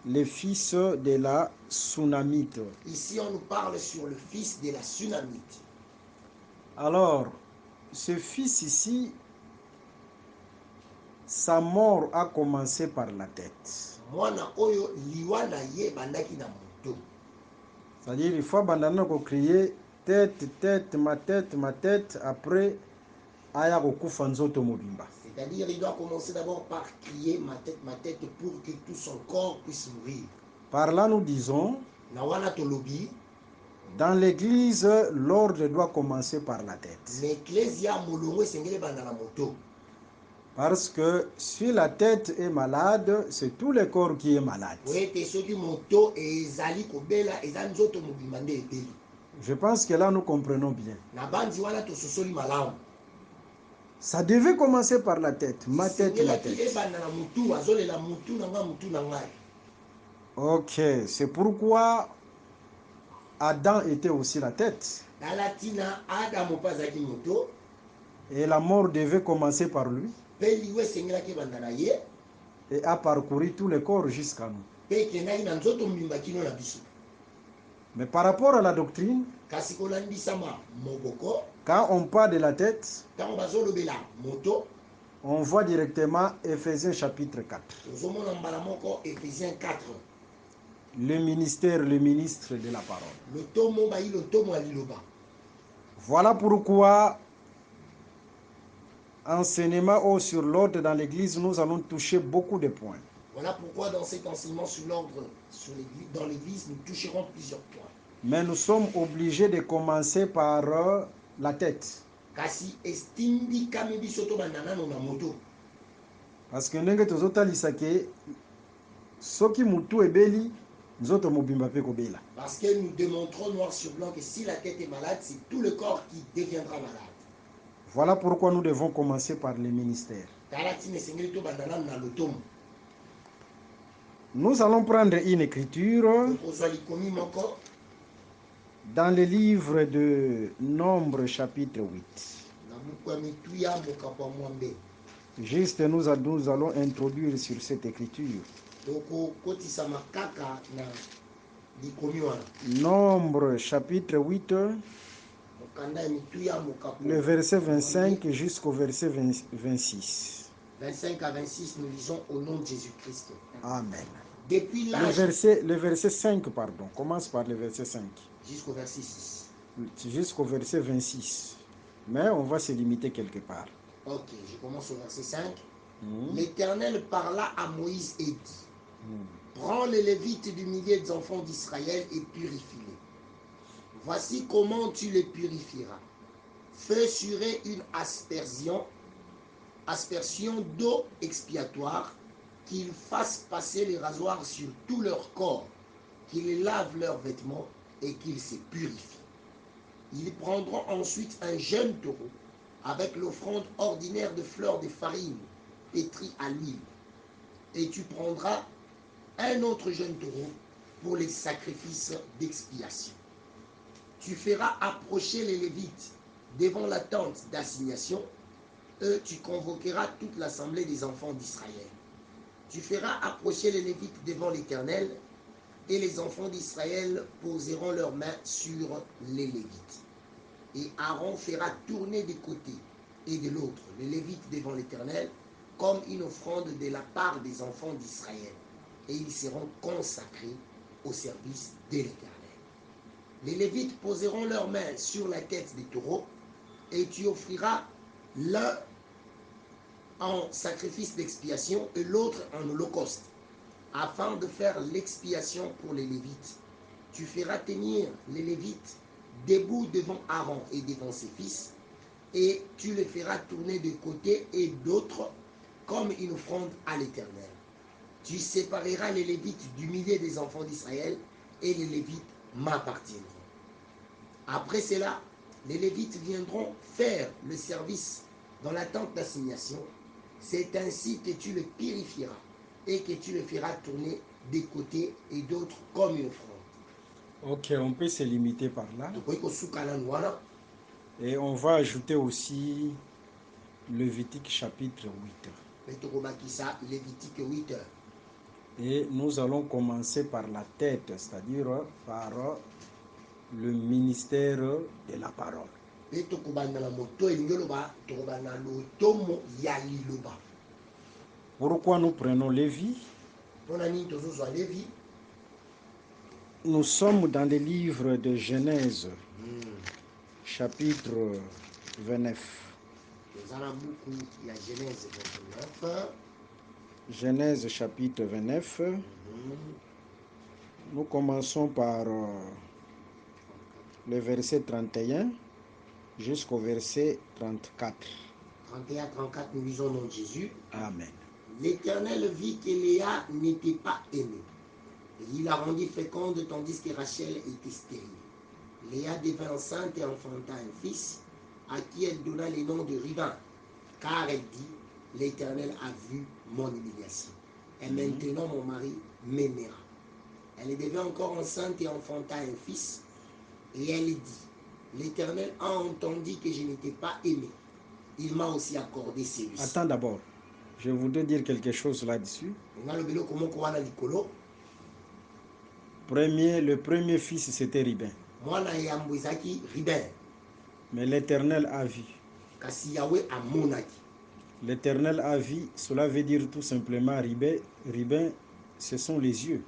S3: les fils de la Sunamite.
S4: Ici, on nous parle sur le fils de la Sunamite.
S3: Alors, ce fils ici, sa mort a commencé par la tête. C'est-à-dire, il faut abandonner de crier tête, ma tête, après aya kokufa nzoto mobimba.
S4: C'est-à-dire, il doit commencer d'abord par crier ma tête pour que tout son corps puisse mourir.
S3: Par là, nous disons,
S4: Nawana tolobi,
S3: dans l'église, l'ordre doit commencer par la tête.
S4: l'ecclésia molongo sengele banda na moto.
S3: Parce que si la tête est malade, c'est tout le corps qui est malade.
S4: Oui, te soki moto ezali kobela eza nzoto mobimba nde ebeli.
S3: Je pense que là, nous comprenons bien.
S4: Na bandi wana tososoli malamu.
S3: Ça devait commencer par la tête, ma tête, ma
S4: Sengelaki
S3: tête.
S4: ebanda na mutu azolela mutu na nga mutu na ngai.
S3: Ok, c'est pourquoi Adam était aussi la tête.
S4: Nalatina Adamu mpe azalaki moto.
S3: Et la mort devait commencer par lui.
S4: Mpe liwe esengelaki ebanda na ye.
S3: Et a parcouru tout le corps jusqu'à nous.
S4: Mpe ekendaki na nzoto mobimba kino na biso.
S3: Mais par rapport à la doctrine,
S4: Kasi kolandisama moboko.
S3: quand on parle de la tête,
S4: Ntango bazolobela moto.
S3: on voit directement Éphésiens chapitre 4.
S4: Tozomona mbala moko Éphésiens 4.
S3: Le ministère, le ministre de la parole.
S4: Le tomo bayi le tomo aliloba.
S3: Voilà pourquoi, enseignement sur l'ordre dans l'église, nous allons toucher beaucoup de points.
S4: Voilà pourquoi dans cet enseignement sur l'ordre dans l'église, nous toucherons plusieurs points.
S3: Mais nous sommes obligés de commencer par la tête.
S4: Kasi estimbi kami biso to bandana na moto.
S3: Parce que ndenge tozotalisa ke soki mutu ebeli nzoto mobimba pe kobela.
S4: Parce que nous démontrons noir sur blanc que si la tête est malade, c'est tout le corps qui deviendra malade.
S3: Voilà pourquoi nous devons commencer par les ministères. Nous allons prendre une écriture dans le livre de Nombre chapitre 8. Juste nous allons introduire sur cette écriture. Nombre chapitre 8, le verset 25 jusqu'au verset 26.
S4: 25 à 26, nous lisons au nom de Jésus-Christ.
S3: Amen.
S4: Depuis l'âge...
S3: Le verset 5, pardon. Commence par le verset 5.
S4: Jusqu'au verset 6.
S3: Jusqu'au verset 26. Mais on va se limiter quelque part.
S4: Ok, je commence au verset 5. L'Éternel parla à Moïse et dit, prends les Lévites du milieu des enfants d'Israël et purifie-les. Voici comment tu les purifieras. Fais surer une aspersion d'eau expiatoire, qu'ils fassent passer les rasoirs sur tout leur corps, qu'ils lavent leurs vêtements et qu'ils se purifient. Ils prendront ensuite un jeune taureau avec l'offrande ordinaire de fleurs de farine pétrie à l'huile. Et tu prendras un autre jeune taureau pour les sacrifices d'expiation. Tu feras approcher les Lévites devant la tente d'assignation. Tu convoqueras toute l'assemblée des enfants d'Israël. Tu feras approcher les Lévites devant l'Éternel, et les enfants d'Israël poseront leurs mains sur les Lévites. Et Aaron fera tourner des côtés et de l'autre les Lévites devant l'Éternel, comme une offrande de la part des enfants d'Israël. Et ils seront consacrés au service de l'Éternel. Les Lévites poseront leurs mains sur la tête des taureaux, et tu offriras l'un en sacrifice d'expiation et l'autre en holocauste, afin de faire l'expiation pour les Lévites. Tu feras tenir les Lévites debout devant Aaron et devant ses fils, et tu les feras tourner de côté et d'autre comme une offrande à l'Éternel. Tu sépareras les Lévites du milieu des enfants d'Israël, et les Lévites m'appartiendront. Après cela, les Lévites viendront faire le service dans la tente d'assignation. C'est ainsi que tu le purifieras et que tu le feras tourner des côtés et d'autres comme une offrande.
S3: Ok, on peut se limiter par là. Et on va ajouter aussi Lévitique chapitre 8. Et nous allons commencer par la tête, c'est-à-dire par le ministère de la parole. Pourquoi nous prenons Lévi? Nous sommes dans le livre de Genèse. chapitre 29.
S4: Nous allons beaucoup, il y a Genèse 29.
S3: Genèse chapitre 29. Nous commençons par le verset 31 jusqu'au verset 34.
S4: 31-34, nous lisons au nom de Jésus.
S3: Amen.
S4: L'Éternel vit que Léa n'était pas aimée. Et il la rendit féconde tandis que Rachel était stérile. Léa devint enceinte et enfanta un fils à qui elle donna le nom de Rubin, car elle dit, l'Éternel a vu mon humiliation. Et maintenant mon mari m'aimera. Elle devint encore enceinte et enfanta un fils. Et elle dit, l'Éternel a entendu que je n'étais pas aimée. Il m'a aussi accordé celui-ci.
S3: Attends d'abord. Je voudrais dire quelque chose là-dessus. Le premier fils, c'était Ribin. Mais l'Éternel a vu. L'Éternel a vu, cela veut dire tout simplement Ribin. Ribin, ce sont les yeux.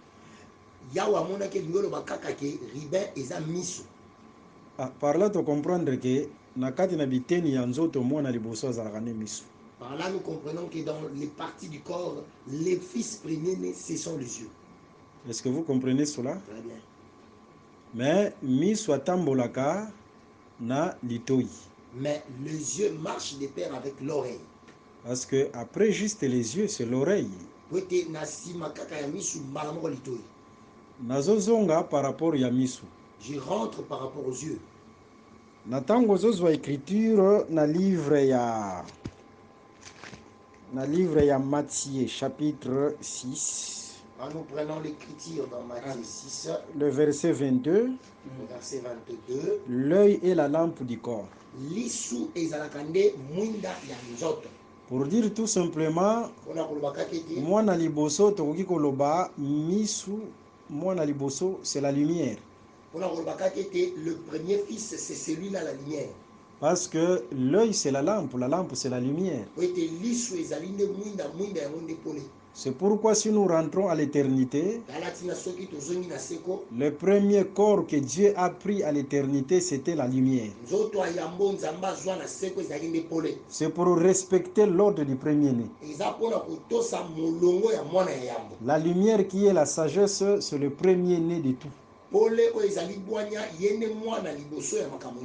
S3: Par là, tu comprends que nakati na biteni ya nzoto mwana liboso azalaka ne miso.
S4: Par là, nous comprenons que dans les parties du corps, les fils premiers-nés, ce sont les yeux.
S3: Est-ce que vous comprenez cela?
S4: Très bien.
S3: Mais miso atambolaka na litoi.
S4: Mais les yeux marchent de pair avec l'oreille.
S3: Parce que après juste les yeux, c'est l'oreille. Nazozonga par rapport ya miso.
S4: Je rentre par rapport aux yeux.
S3: Natango zozwa écriture na livre ya Matthieu chapitre 6.
S4: Nous prenons l'écriture dans Matthieu 6.
S3: Le verset 22.
S4: Le verset 22.
S3: L'œil est la lampe du corps. Pour dire tout simplement, mwana liboso tokoki koloba misu, mwana liboso c'est la lumière.
S4: Le premier fils c'est celui-là la lumière.
S3: Parce que l'œil c'est la lampe c'est la lumière. C'est pourquoi si nous rentrons à l'éternité, le premier corps que Dieu a pris à l'éternité, c'était la lumière. C'est pour respecter l'ordre du premier-né. La lumière qui est la sagesse, c'est le premier-né de tout.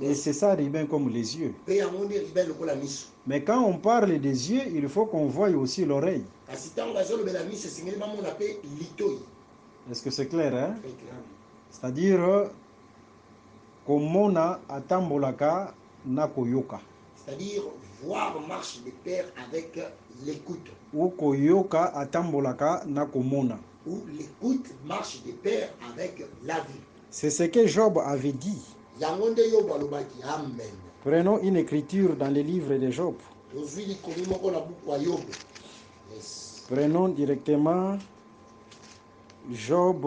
S3: Et c'est ça, Ribin, comme les yeux. Mais quand on parle des yeux, il faut qu'on voie aussi l'oreille. Est-ce que c'est clair, hein? C'est-à-dire, komona atambolaka na koyoka.
S4: C'est-à-dire, voir marche de pair avec l'écoute.
S3: Ou koyoka atambolaka na komona.
S4: Où l'écoute marche de pair avec la vue.
S3: C'est ce que Job avait dit.
S4: Amen.
S3: Prenons une écriture dans les livres de Job.
S4: Yes.
S3: Prenons directement Job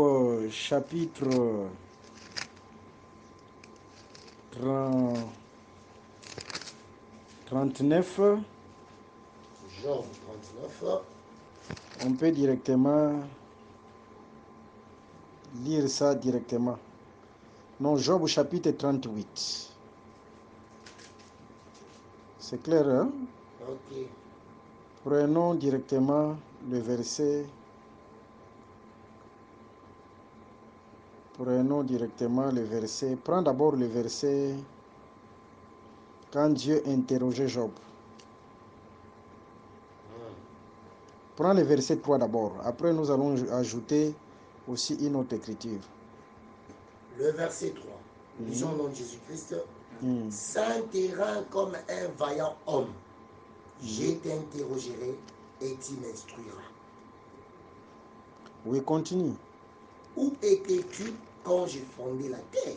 S3: chapitre 39.
S4: Job 39.
S3: On peut directement lire ça directement. Non, Job chapitre 38. C'est clair, hein?
S4: Ok.
S3: Prenons directement le verset. Prenons directement le verset. Prends d'abord le verset quand Dieu interrogeait Job. Prends le verset 3 d'abord. Après, nous allons ajouter aussi une autre écriture.
S4: Le verset 3. Lisons au nom de Jésus-Christ. Saint terrain comme un vaillant homme, je t'interrogerai et tu m'instruiras.
S3: Oui, continue.
S4: Où étais-tu quand j'ai fondé la terre?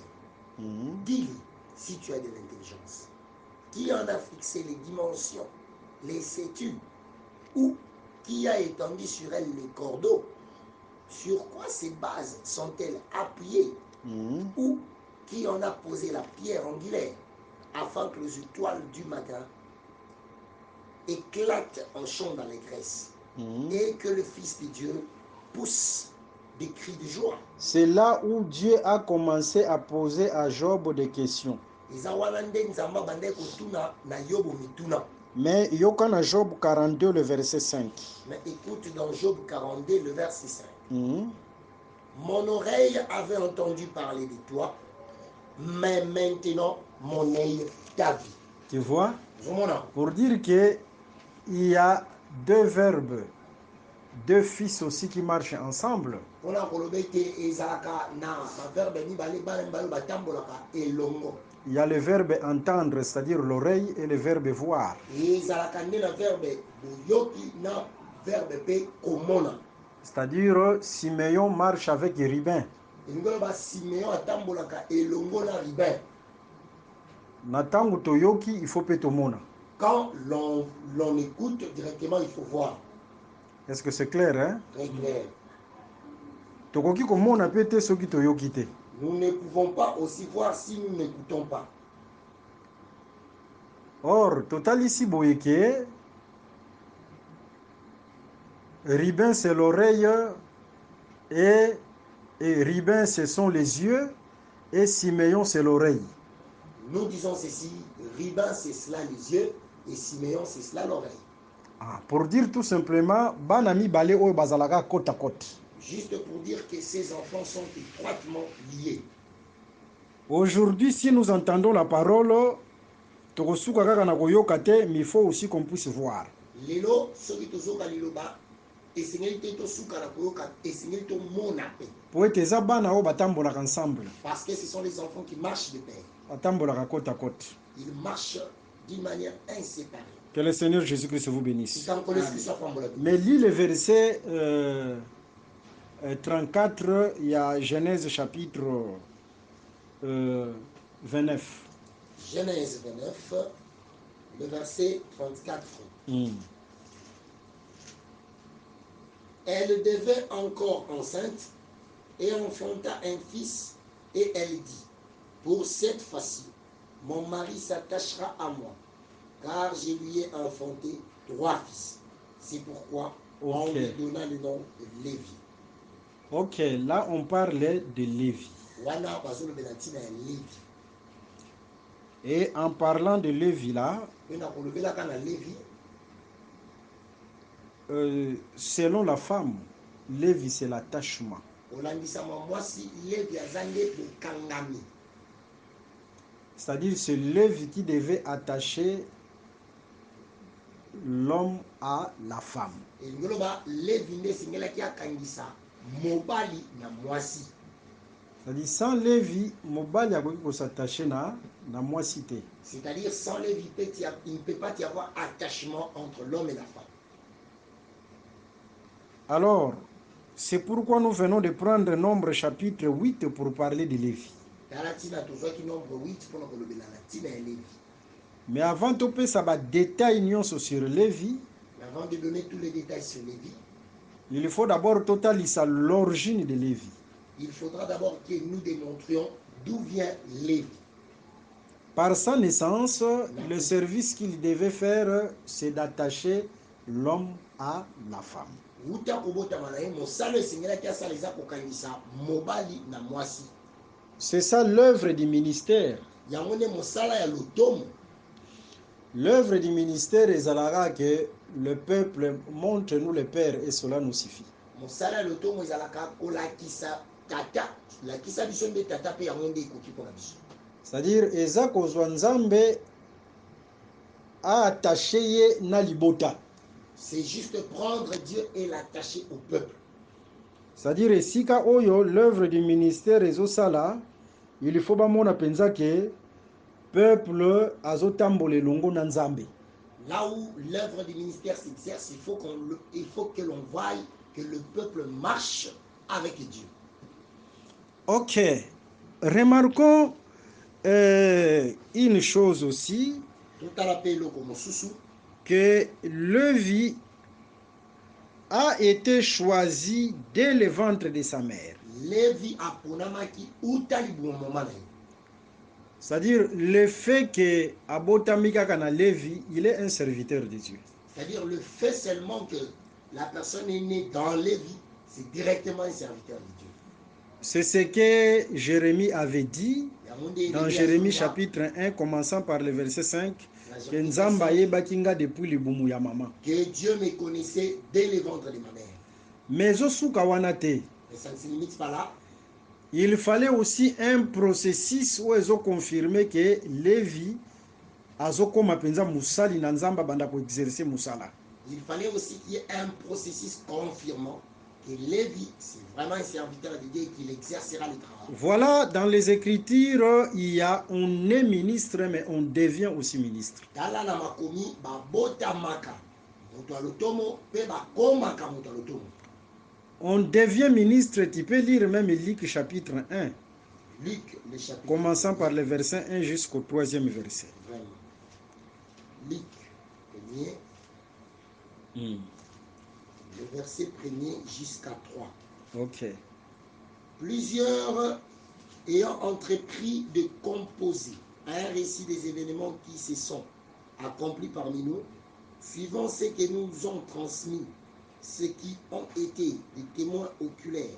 S4: Dis-lui si tu as de l'intelligence. Qui en a fixé les dimensions? Les sais-tu? Ou qui a étendu sur elle les cordeaux? Sur quoi ces bases sont-elles appuyées? Ou qui en a posé la pierre angulaire afin que les étoiles du matin éclatent en chant d'allégresse et que le Fils de Dieu pousse des cris de joie?
S3: C'est là où Dieu a commencé à poser à Job des questions. Mais Yokana Job 42, le verset 5.
S4: Mais écoute dans Job 42, le verset 5.
S3: Mhm.
S4: Mon oreille avait entendu parler de toi, mais maintenant mon œil t'a vu.
S3: Tu vois?
S4: Voilà.
S3: Pour dire qu'il y a deux verbes, deux fils aussi qui marchent ensemble. Il y a le verbe entendre, c'est-à-dire l'oreille, et le verbe voir. C'est-à-dire Siméon marche avec Ribin. Natangu toyoki, il faut petomona.
S4: Quand l'on écoute directement, il faut voir.
S3: Est-ce que c'est clair, hein?
S4: Très clair.
S3: Tokoki komona pete soki toyoki te.
S4: Nous ne pouvons pas aussi voir si nous n'écoutons pas.
S3: Or, total ici boyeke, Ribin c'est l'oreille et Ribin ce sont les yeux et Siméon c'est l'oreille.
S4: Nous disons ceci, Ribin c'est cela les yeux et Siméon c'est cela l'oreille.
S3: Ah, pour dire tout simplement, banami balé oyo bazalaka côte à côte.
S4: Juste pour dire que ces enfants sont étroitement liés.
S3: Aujourd'hui, si nous entendons la parole, tokosuka kaka na koyoka te, mais il faut aussi qu'on puisse voir.
S4: Lelo soki tozoka liloba esengeli te tosuka na koyoka esengeli tomona pe.
S3: Po ete eza bana oyo batambolaka ensemble.
S4: Parce que ce sont les enfants qui marchent de pair.
S3: Batambolaka côte à côte.
S4: Ils marchent d'une manière inséparée.
S3: Que le Seigneur Jésus-Christ vous bénisse.
S4: Amen.
S3: Mais lis le verset 34, il y a Genèse chapitre 29.
S4: Genèse 29, le verset 34. Elle devait encore enceinte et enfanta un fils et elle dit, pour cette fois-ci, mon mari s'attachera à moi, car je lui ai enfanté 3 fils. C'est pourquoi on lui donna le nom de Lévi.
S3: Ok, là on parlait de Lévi. Et en parlant de Lévi là, selon la femme, Lévi c'est l'attachement. C'est-à-dire c'est Lévi qui devait attacher l'homme à la femme. C'est-à-dire sans Lévi, mobali akoki ko s'attacher na mwasi te.
S4: C'est-à-dire sans Lévi, il ne peut pas y avoir attachement entre l'homme et la femme.
S3: Alors, c'est pourquoi nous venons de prendre Nombre chapitre 8 pour parler de Lévi. Mais avant de passer ça détail sur Lévi,
S4: avant de donner tous les détails sur Lévi,
S3: il faut d'abord totaliser l'origine de Lévi.
S4: Il faudra d'abord que nous démontrions d'où vient Lévi.
S3: Par sa naissance, le service qu'il devait faire, c'est d'attacher l'homme à la femme. C'est ça l'œuvre du ministère. L'œuvre du ministère est que le peuple montre-nous le Père et cela nous suffit. C'est-à-dire, eza kozwa nzambe a attaché na libota.
S4: C'est juste prendre Dieu et l'attacher au peuple.
S3: C'est-à-dire, esika oyo l'œuvre du ministère ezosala, il faut ba mona penza ke peuple azotambola elongo na nzambe.
S4: Là où l'œuvre du ministère s'exerce, il faut que l'on voie que le peuple marche avec Dieu.
S3: Ok. Remarquons une chose aussi, que Lévi a été choisi dès le ventre de sa mère. C'est-à-dire le fait que abotami kaka na Lévi, il est un serviteur de Dieu.
S4: C'est-à-dire le fait seulement que la personne est née dans Lévi, c'est directement un serviteur de Dieu.
S3: C'est ce que Jérémie avait dit dans Jérémie chapitre 1, commençant par le verset 5, que Nzamba yebakinga depuis le boumou ya maman.
S4: Que Dieu me connaissait dès le ventre de ma mère.
S3: Mais osuka wanate.
S4: Mais ça ne se limite pas là.
S3: Il fallait aussi un processus où ils ont confirmé que Lévi azokoma penza musali na Nzamba banda ko exercer musala.
S4: Il fallait aussi qu'il y ait un processus confirmant que Lévi, c'est vraiment un serviteur de Dieu qu'il exercera le travail.
S3: Voilà, dans les Écritures, il y a on est ministre, mais on devient aussi ministre. On devient ministre, tu peux lire même Luc chapitre 1.
S4: Luc, le chapitre
S3: commençant par le verset 1 jusqu'au 3e verset.
S4: Vraiment. Luc, premier. Le verset 1er jusqu'à 3.
S3: Ok.
S4: Plusieurs ayant entrepris de composer un récit des événements qui se sont accomplis parmi nous, suivant ce que nous ont transmis, ceux qui ont été des témoins oculaires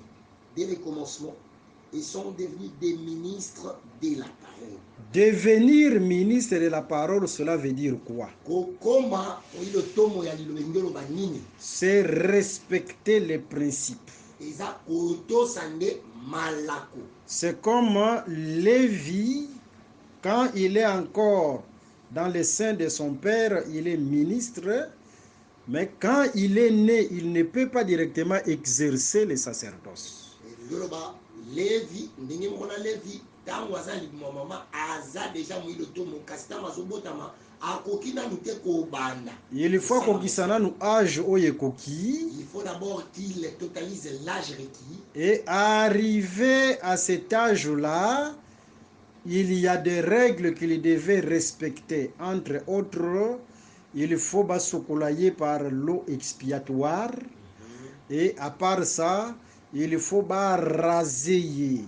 S4: dès le commencement et sont devenus des ministres de la parole. Devenir ministre de la parole, cela veut dire quoi? C'est respecter les principes. C'est comme Lévi, quand il est encore dans le sein de son père, il est ministre, mais quand il est né, il ne peut pas directement exercer le sacerdoce. Lévi, il faut d'abord qu'il totalise l'âge requis. Et arrivé à cet âge-là, il y a des règles qu'il devait respecter. Entre autres, il faut s'oculailler par l'eau expiatoire. Et à part ça, il faut raser.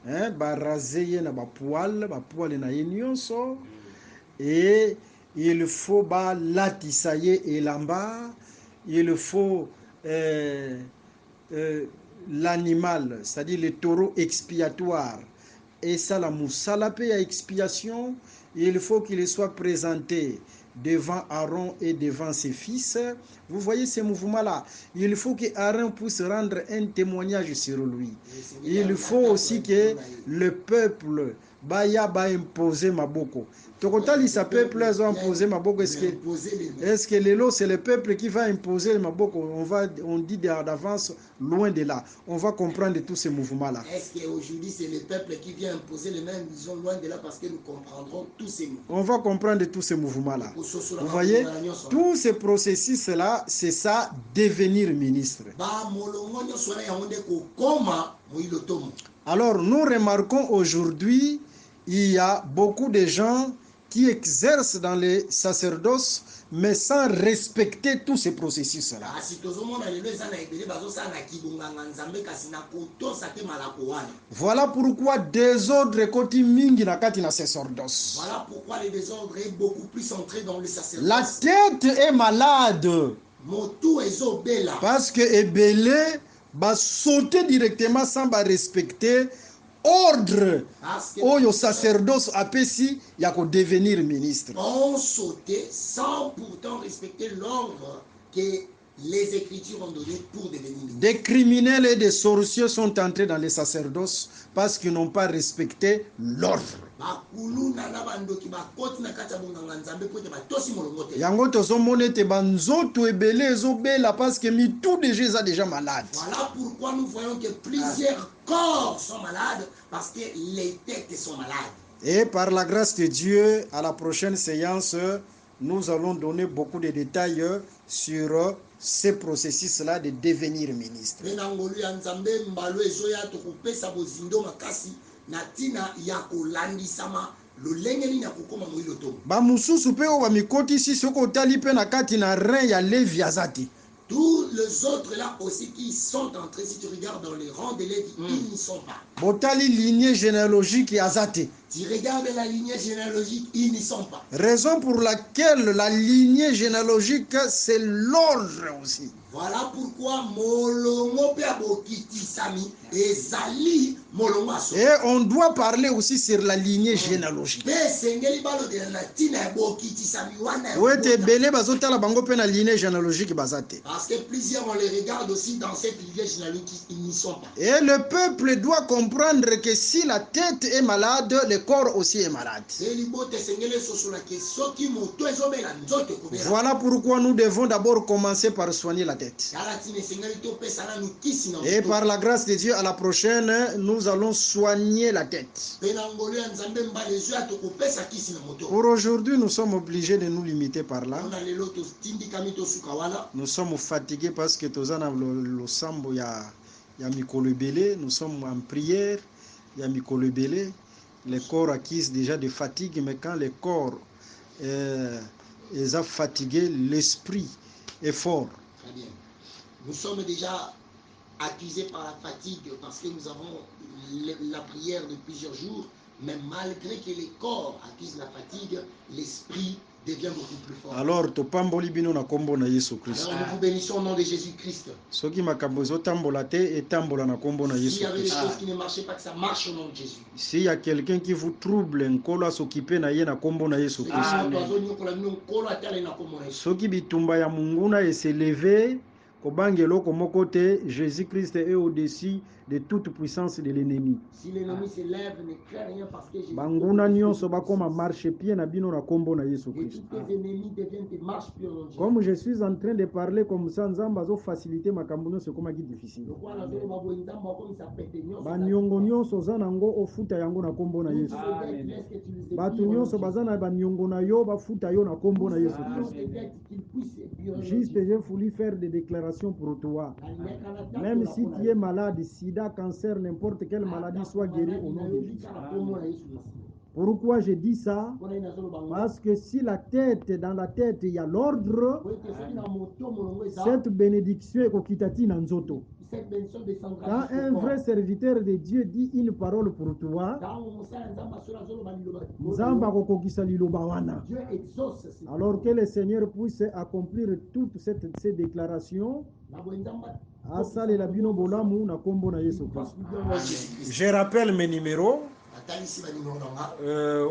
S4: Raser na poil na nyonso. Et il faut latisaye elamba. Il faut l'animal, c'est-à-dire le taureau expiatoire. Et ça, la moussala paye à expiation. Il faut qu'il soit présenté devant Aaron et devant ses fils. Vous voyez ces mouvements-là. Il faut que Aaron puisse rendre un témoignage sur lui. Il faut aussi que le peuple baya imposer maboko. Tokotali sa peuple ils ont imposé maboko. Est-ce que l'élo c'est le peuple qui va imposer maboko? On dit d'avance loin de là. On va comprendre tous ces mouvements-là. Est-ce qu'aujourd'hui c'est le peuple qui vient imposer les mêmes disons loin de là parce que nous comprendrons tous ces mouvements. On va comprendre tous ces mouvements-là. Vous voyez, tous ces processus-là, c'est ça, devenir ministre. Alors, nous remarquons aujourd'hui, il y a beaucoup de gens qui exercent dans les sacerdoces, mais sans respecter tous ces processus-là. Voilà pourquoi désordre koti mingi na kati na sacerdoce. Voilà pourquoi le désordre est beaucoup plus entré dans le sacerdoce. La tête est malade. Parce que ebele va sauter directement sans respecter ordre au sacerdoce apesi ya ko devenir ministre. On sautait sans pourtant respecter l'ordre que les Écritures ont donné pour devenir ministre. Des criminels et des sorciers sont entrés dans les sacerdoces parce qu'ils n'ont pas respecté l'ordre. Yango tozomona te banzoto ebele ezobela parce que mitu déjà malade. Voilà pourquoi nous voyons que plusieurs corps sont malades parce que les têtes sont malades. Et par la grâce de Dieu, à la prochaine séance, nous allons donner beaucoup de détails sur ce processus-là de devenir ministre. Bamususu pe o bamikoti si soko tali pe na kati na rein ya Lévi azati. Tous les autres là aussi qui sont entrés, si tu regardes dans les rangs de Lévi, ils n'y sont pas. Botali lignée généalogique azati. Tu regardes la lignée généalogique, ils n'y sont pas.
S3: Raison pour laquelle la lignée généalogique, c'est l'ordre aussi.
S4: Voilà pourquoi molongo pe abokiti sami ezali molongo aso.
S3: Et on doit parler aussi sur la lignée généalogique.
S4: Pe sengeli balo de na tina abokiti sami wana.
S3: Ouais, te belé bazotala bango pe na lignée généalogique bazate.
S4: Parce que plusieurs on les regarde aussi dans cette lignée généalogique, ils n'y sont pas.
S3: Et le peuple doit comprendre que si la tête est malade, le corps aussi est malade. Voilà pourquoi nous devons d'abord commencer par soigner la tête. Et par la grâce de Dieu, à la prochaine, nous allons soigner la tête. Pour aujourd'hui, nous sommes obligés de nous limiter par là. Nous sommes fatigués parce que le sambo ya mikolo belé, nous sommes en prière, ya mikolo belé. Le corps accuse déjà de fatigue, mais quand le corps est fatigué, l'esprit est fort.
S4: Très bien. Nous sommes déjà accusés par la fatigue parce que nous avons la prière de plusieurs jours, mais malgré que le corps accuse la fatigue, l'esprit devient beaucoup plus fort.
S3: Alors, topamboli bino na kombo na Yesu Christ.
S4: Alors nous vous bénissons au nom de Jésus-Christ.
S3: Soki makambo ezotambola te etambola na kombo na Yesu
S4: S'il y avait des
S3: Christ.
S4: choses qui ne marchaient pas, que ça marche au nom de Jésus.
S3: S'il y a quelqu'un qui vous trouble, nkolo asokipe na ye na kombo na Yesu Christ. Soki bitumba ya munguna eseleve kobangelo komoko te, Jésus-Christ est au-dessus de toute puissance de l'ennemi.
S4: Si l'ennemi se lève, ne crains rien parce que Jésus.
S3: Banguna nyonso bakoma marche pied na bino na kombo na Yesu
S4: Et
S3: Christ.
S4: tous tes ennemis deviennent des marches pures au nom de Jésus.
S3: Comme je suis en train de parler comme ça, nzamba zo faciliter makambo nyonso koma ki difficile. Banyongo nyonso za nango ofuta yango na kombo na Yesu. Batu nyonso bazana banyongo na yo bafuta yo na kombo na Yesu Christ. Juste j'ai voulu faire des déclarations pour toi. Même si tu es malade, sida, cancer, n'importe quelle maladie, soit guéri au nom de Jésus. Pourquoi je dis ça? Parce que si dans la tête il y a l'ordre, cette bénédiction est kokitati na nzoto. Quand un vrai serviteur de Dieu dit une parole pour toi, Nzamba kokokisa liloba wana. Alors que le Seigneur puisse accomplir toutes ces déclarations. Je rappelle mes numéros.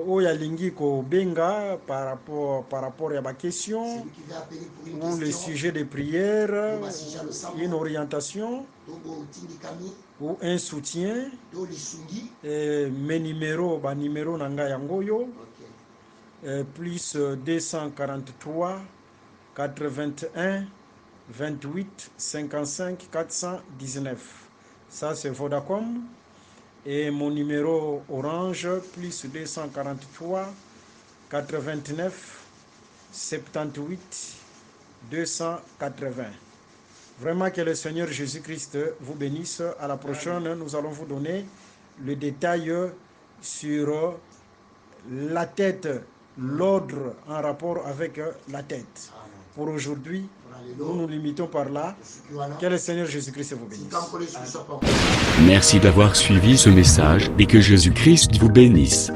S3: Oyalingi ko benga par rapport à ma question ou le sujet de prière, une orientation ou un soutien. Mes numéros, numéro nanga yangoyo, plus 243 81 28 55 419. Ça c'est Vodacom. Et mon numéro Orange, plus 243 89 78 280. Vraiment que le Seigneur Jésus-Christ vous bénisse. À la prochaine, nous allons vous donner le détail sur la tête, l'ordre en rapport avec la tête. Pour aujourd'hui, nous nous limitons par là. Que le Seigneur Jésus-Christ vous bénisse.
S2: Merci d'avoir suivi ce message et que Jésus-Christ vous bénisse.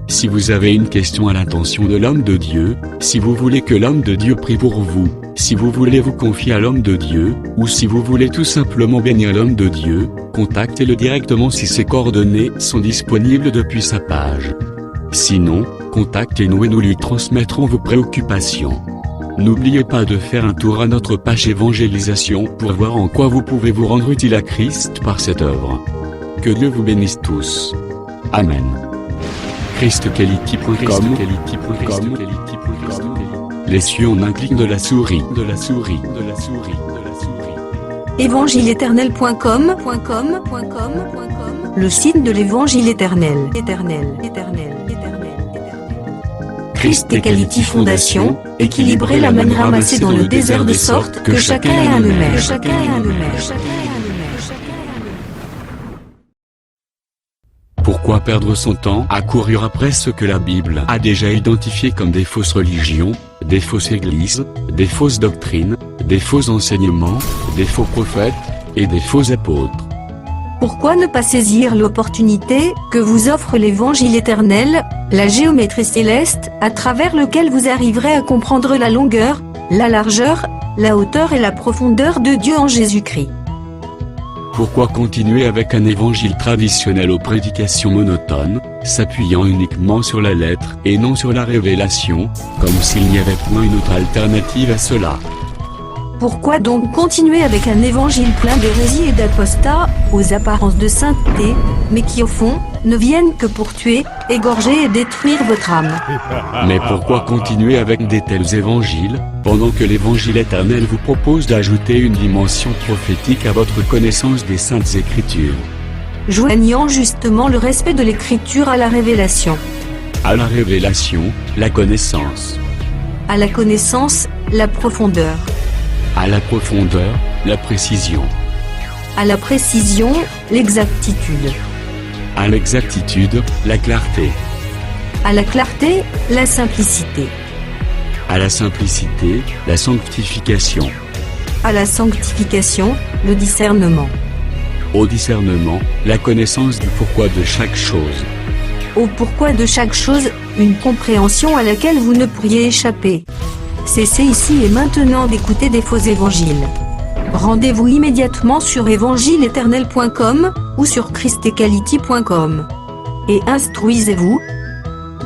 S2: Si vous avez une question à l'intention de l'homme de Dieu, si vous voulez que l'homme de Dieu prie pour vous, si vous voulez vous confier à l'homme de Dieu, ou si vous voulez tout simplement bénir l'homme de Dieu, contactez-le directement si ses coordonnées sont disponibles depuis sa page. Sinon, contactez-nous et nous lui transmettrons vos préoccupations. N'oubliez pas de faire un tour à notre page évangélisation pour voir en quoi vous pouvez vous rendre utile à Christ par cette œuvre. Que Dieu vous bénisse tous. Amen. ChristQuality.com. Les cieux en un clic de la souris.
S1: Évangile-éternel.com, le site de l'évangile éternel. Christ et Quality Fondation, équilibrer la manne ramassée dans le désert de sorte que chacun ait un numère.
S2: Pourquoi perdre son temps à courir après ce que la Bible a déjà identifié comme des fausses religions, des fausses églises, des fausses doctrines, des faux enseignements, des faux prophètes, et des faux apôtres?
S1: Pourquoi ne pas saisir l'opportunité que vous offre l'évangile éternel, la géométrie céleste, à travers lequel vous arriverez à comprendre la longueur, la largeur, la hauteur et la profondeur de Dieu en Jésus-Christ?
S2: Pourquoi continuer avec un évangile traditionnel aux prédications monotones, s'appuyant uniquement sur la lettre et non sur la révélation, comme s'il n'y avait point une autre alternative à cela?
S1: Pourquoi donc continuer avec un évangile plein d'hérésie et d'apostats, aux apparences de sainteté, mais qui au fond, ne viennent que pour tuer, égorger et détruire votre âme?
S2: Mais pourquoi continuer avec des tels évangiles, pendant que l'évangile éternel vous propose d'ajouter une dimension prophétique à votre connaissance des Saintes Écritures?
S1: Joignant justement le respect de l'Écriture à la révélation.
S2: À la révélation, la connaissance.
S1: À la connaissance, la profondeur.
S2: À la profondeur, la précision.
S1: À la précision, l'exactitude.
S2: À l'exactitude, la clarté.
S1: À la clarté, la simplicité.
S2: À la simplicité, la sanctification.
S1: À la sanctification, le discernement.
S2: Au discernement, la connaissance du pourquoi de chaque chose.
S1: Au pourquoi de chaque chose, une compréhension à laquelle vous ne pourriez échapper. Cessez ici et maintenant d'écouter des faux évangiles. Rendez-vous immédiatement sur evangileeternel.com ou sur christequality.com. Et instruisez-vous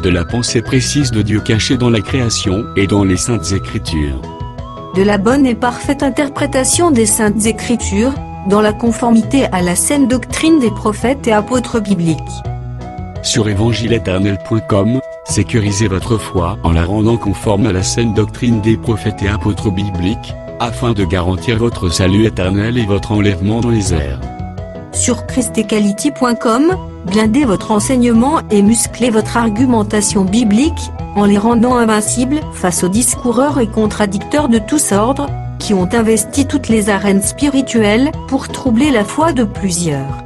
S2: de la pensée précise de Dieu cachée dans la création et dans les Saintes Écritures.
S1: De la bonne et parfaite interprétation des Saintes Écritures, dans la conformité à la saine doctrine des prophètes et apôtres bibliques.
S2: Sur evangileeternel.com, sécurisez votre foi en la rendant conforme à la saine doctrine des prophètes et apôtres bibliques, afin de garantir votre salut éternel et votre enlèvement dans les airs.
S1: Sur christequality.com, blindez votre enseignement et musclez votre argumentation biblique, en les rendant invincibles face aux discoureurs et contradicteurs de tous ordres, qui ont investi toutes les arènes spirituelles pour troubler la foi de plusieurs.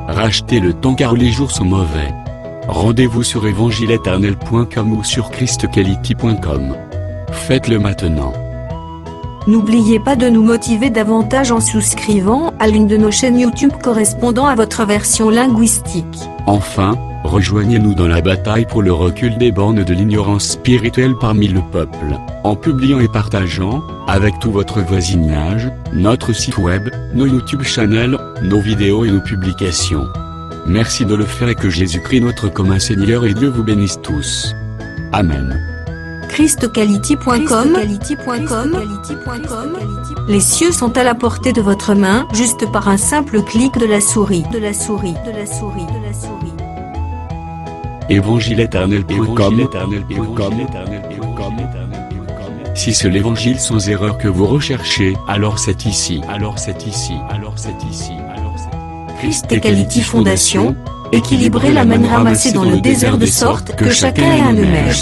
S2: Rachetez le temps car les jours sont mauvais. Rendez-vous sur evangileeternel.com ou sur christequality.com. Faites-le maintenant.
S1: N'oubliez pas de nous motiver davantage en souscrivant à l'une de nos chaînes YouTube correspondant à votre version linguistique.
S2: Enfin, rejoignez-nous dans la bataille pour le recul des bornes de l'ignorance spirituelle parmi le peuple, en publiant et partageant, avec tout votre voisinage, notre site web, nos YouTube channels, nos vidéos et nos publications. Merci de le faire et que Jésus-Christ notre commun Seigneur et Dieu vous bénisse tous. Amen.
S1: christequality.com. Les cieux sont à la portée de votre main, juste par un simple clic de la souris.
S2: Evangileeternel.com. Si c'est l'évangile sans erreur que vous recherchez, alors c'est ici.
S1: Christ Equality Fondation, équilibrer la manne ramassée dans le désert de sorte que chacun ait un email.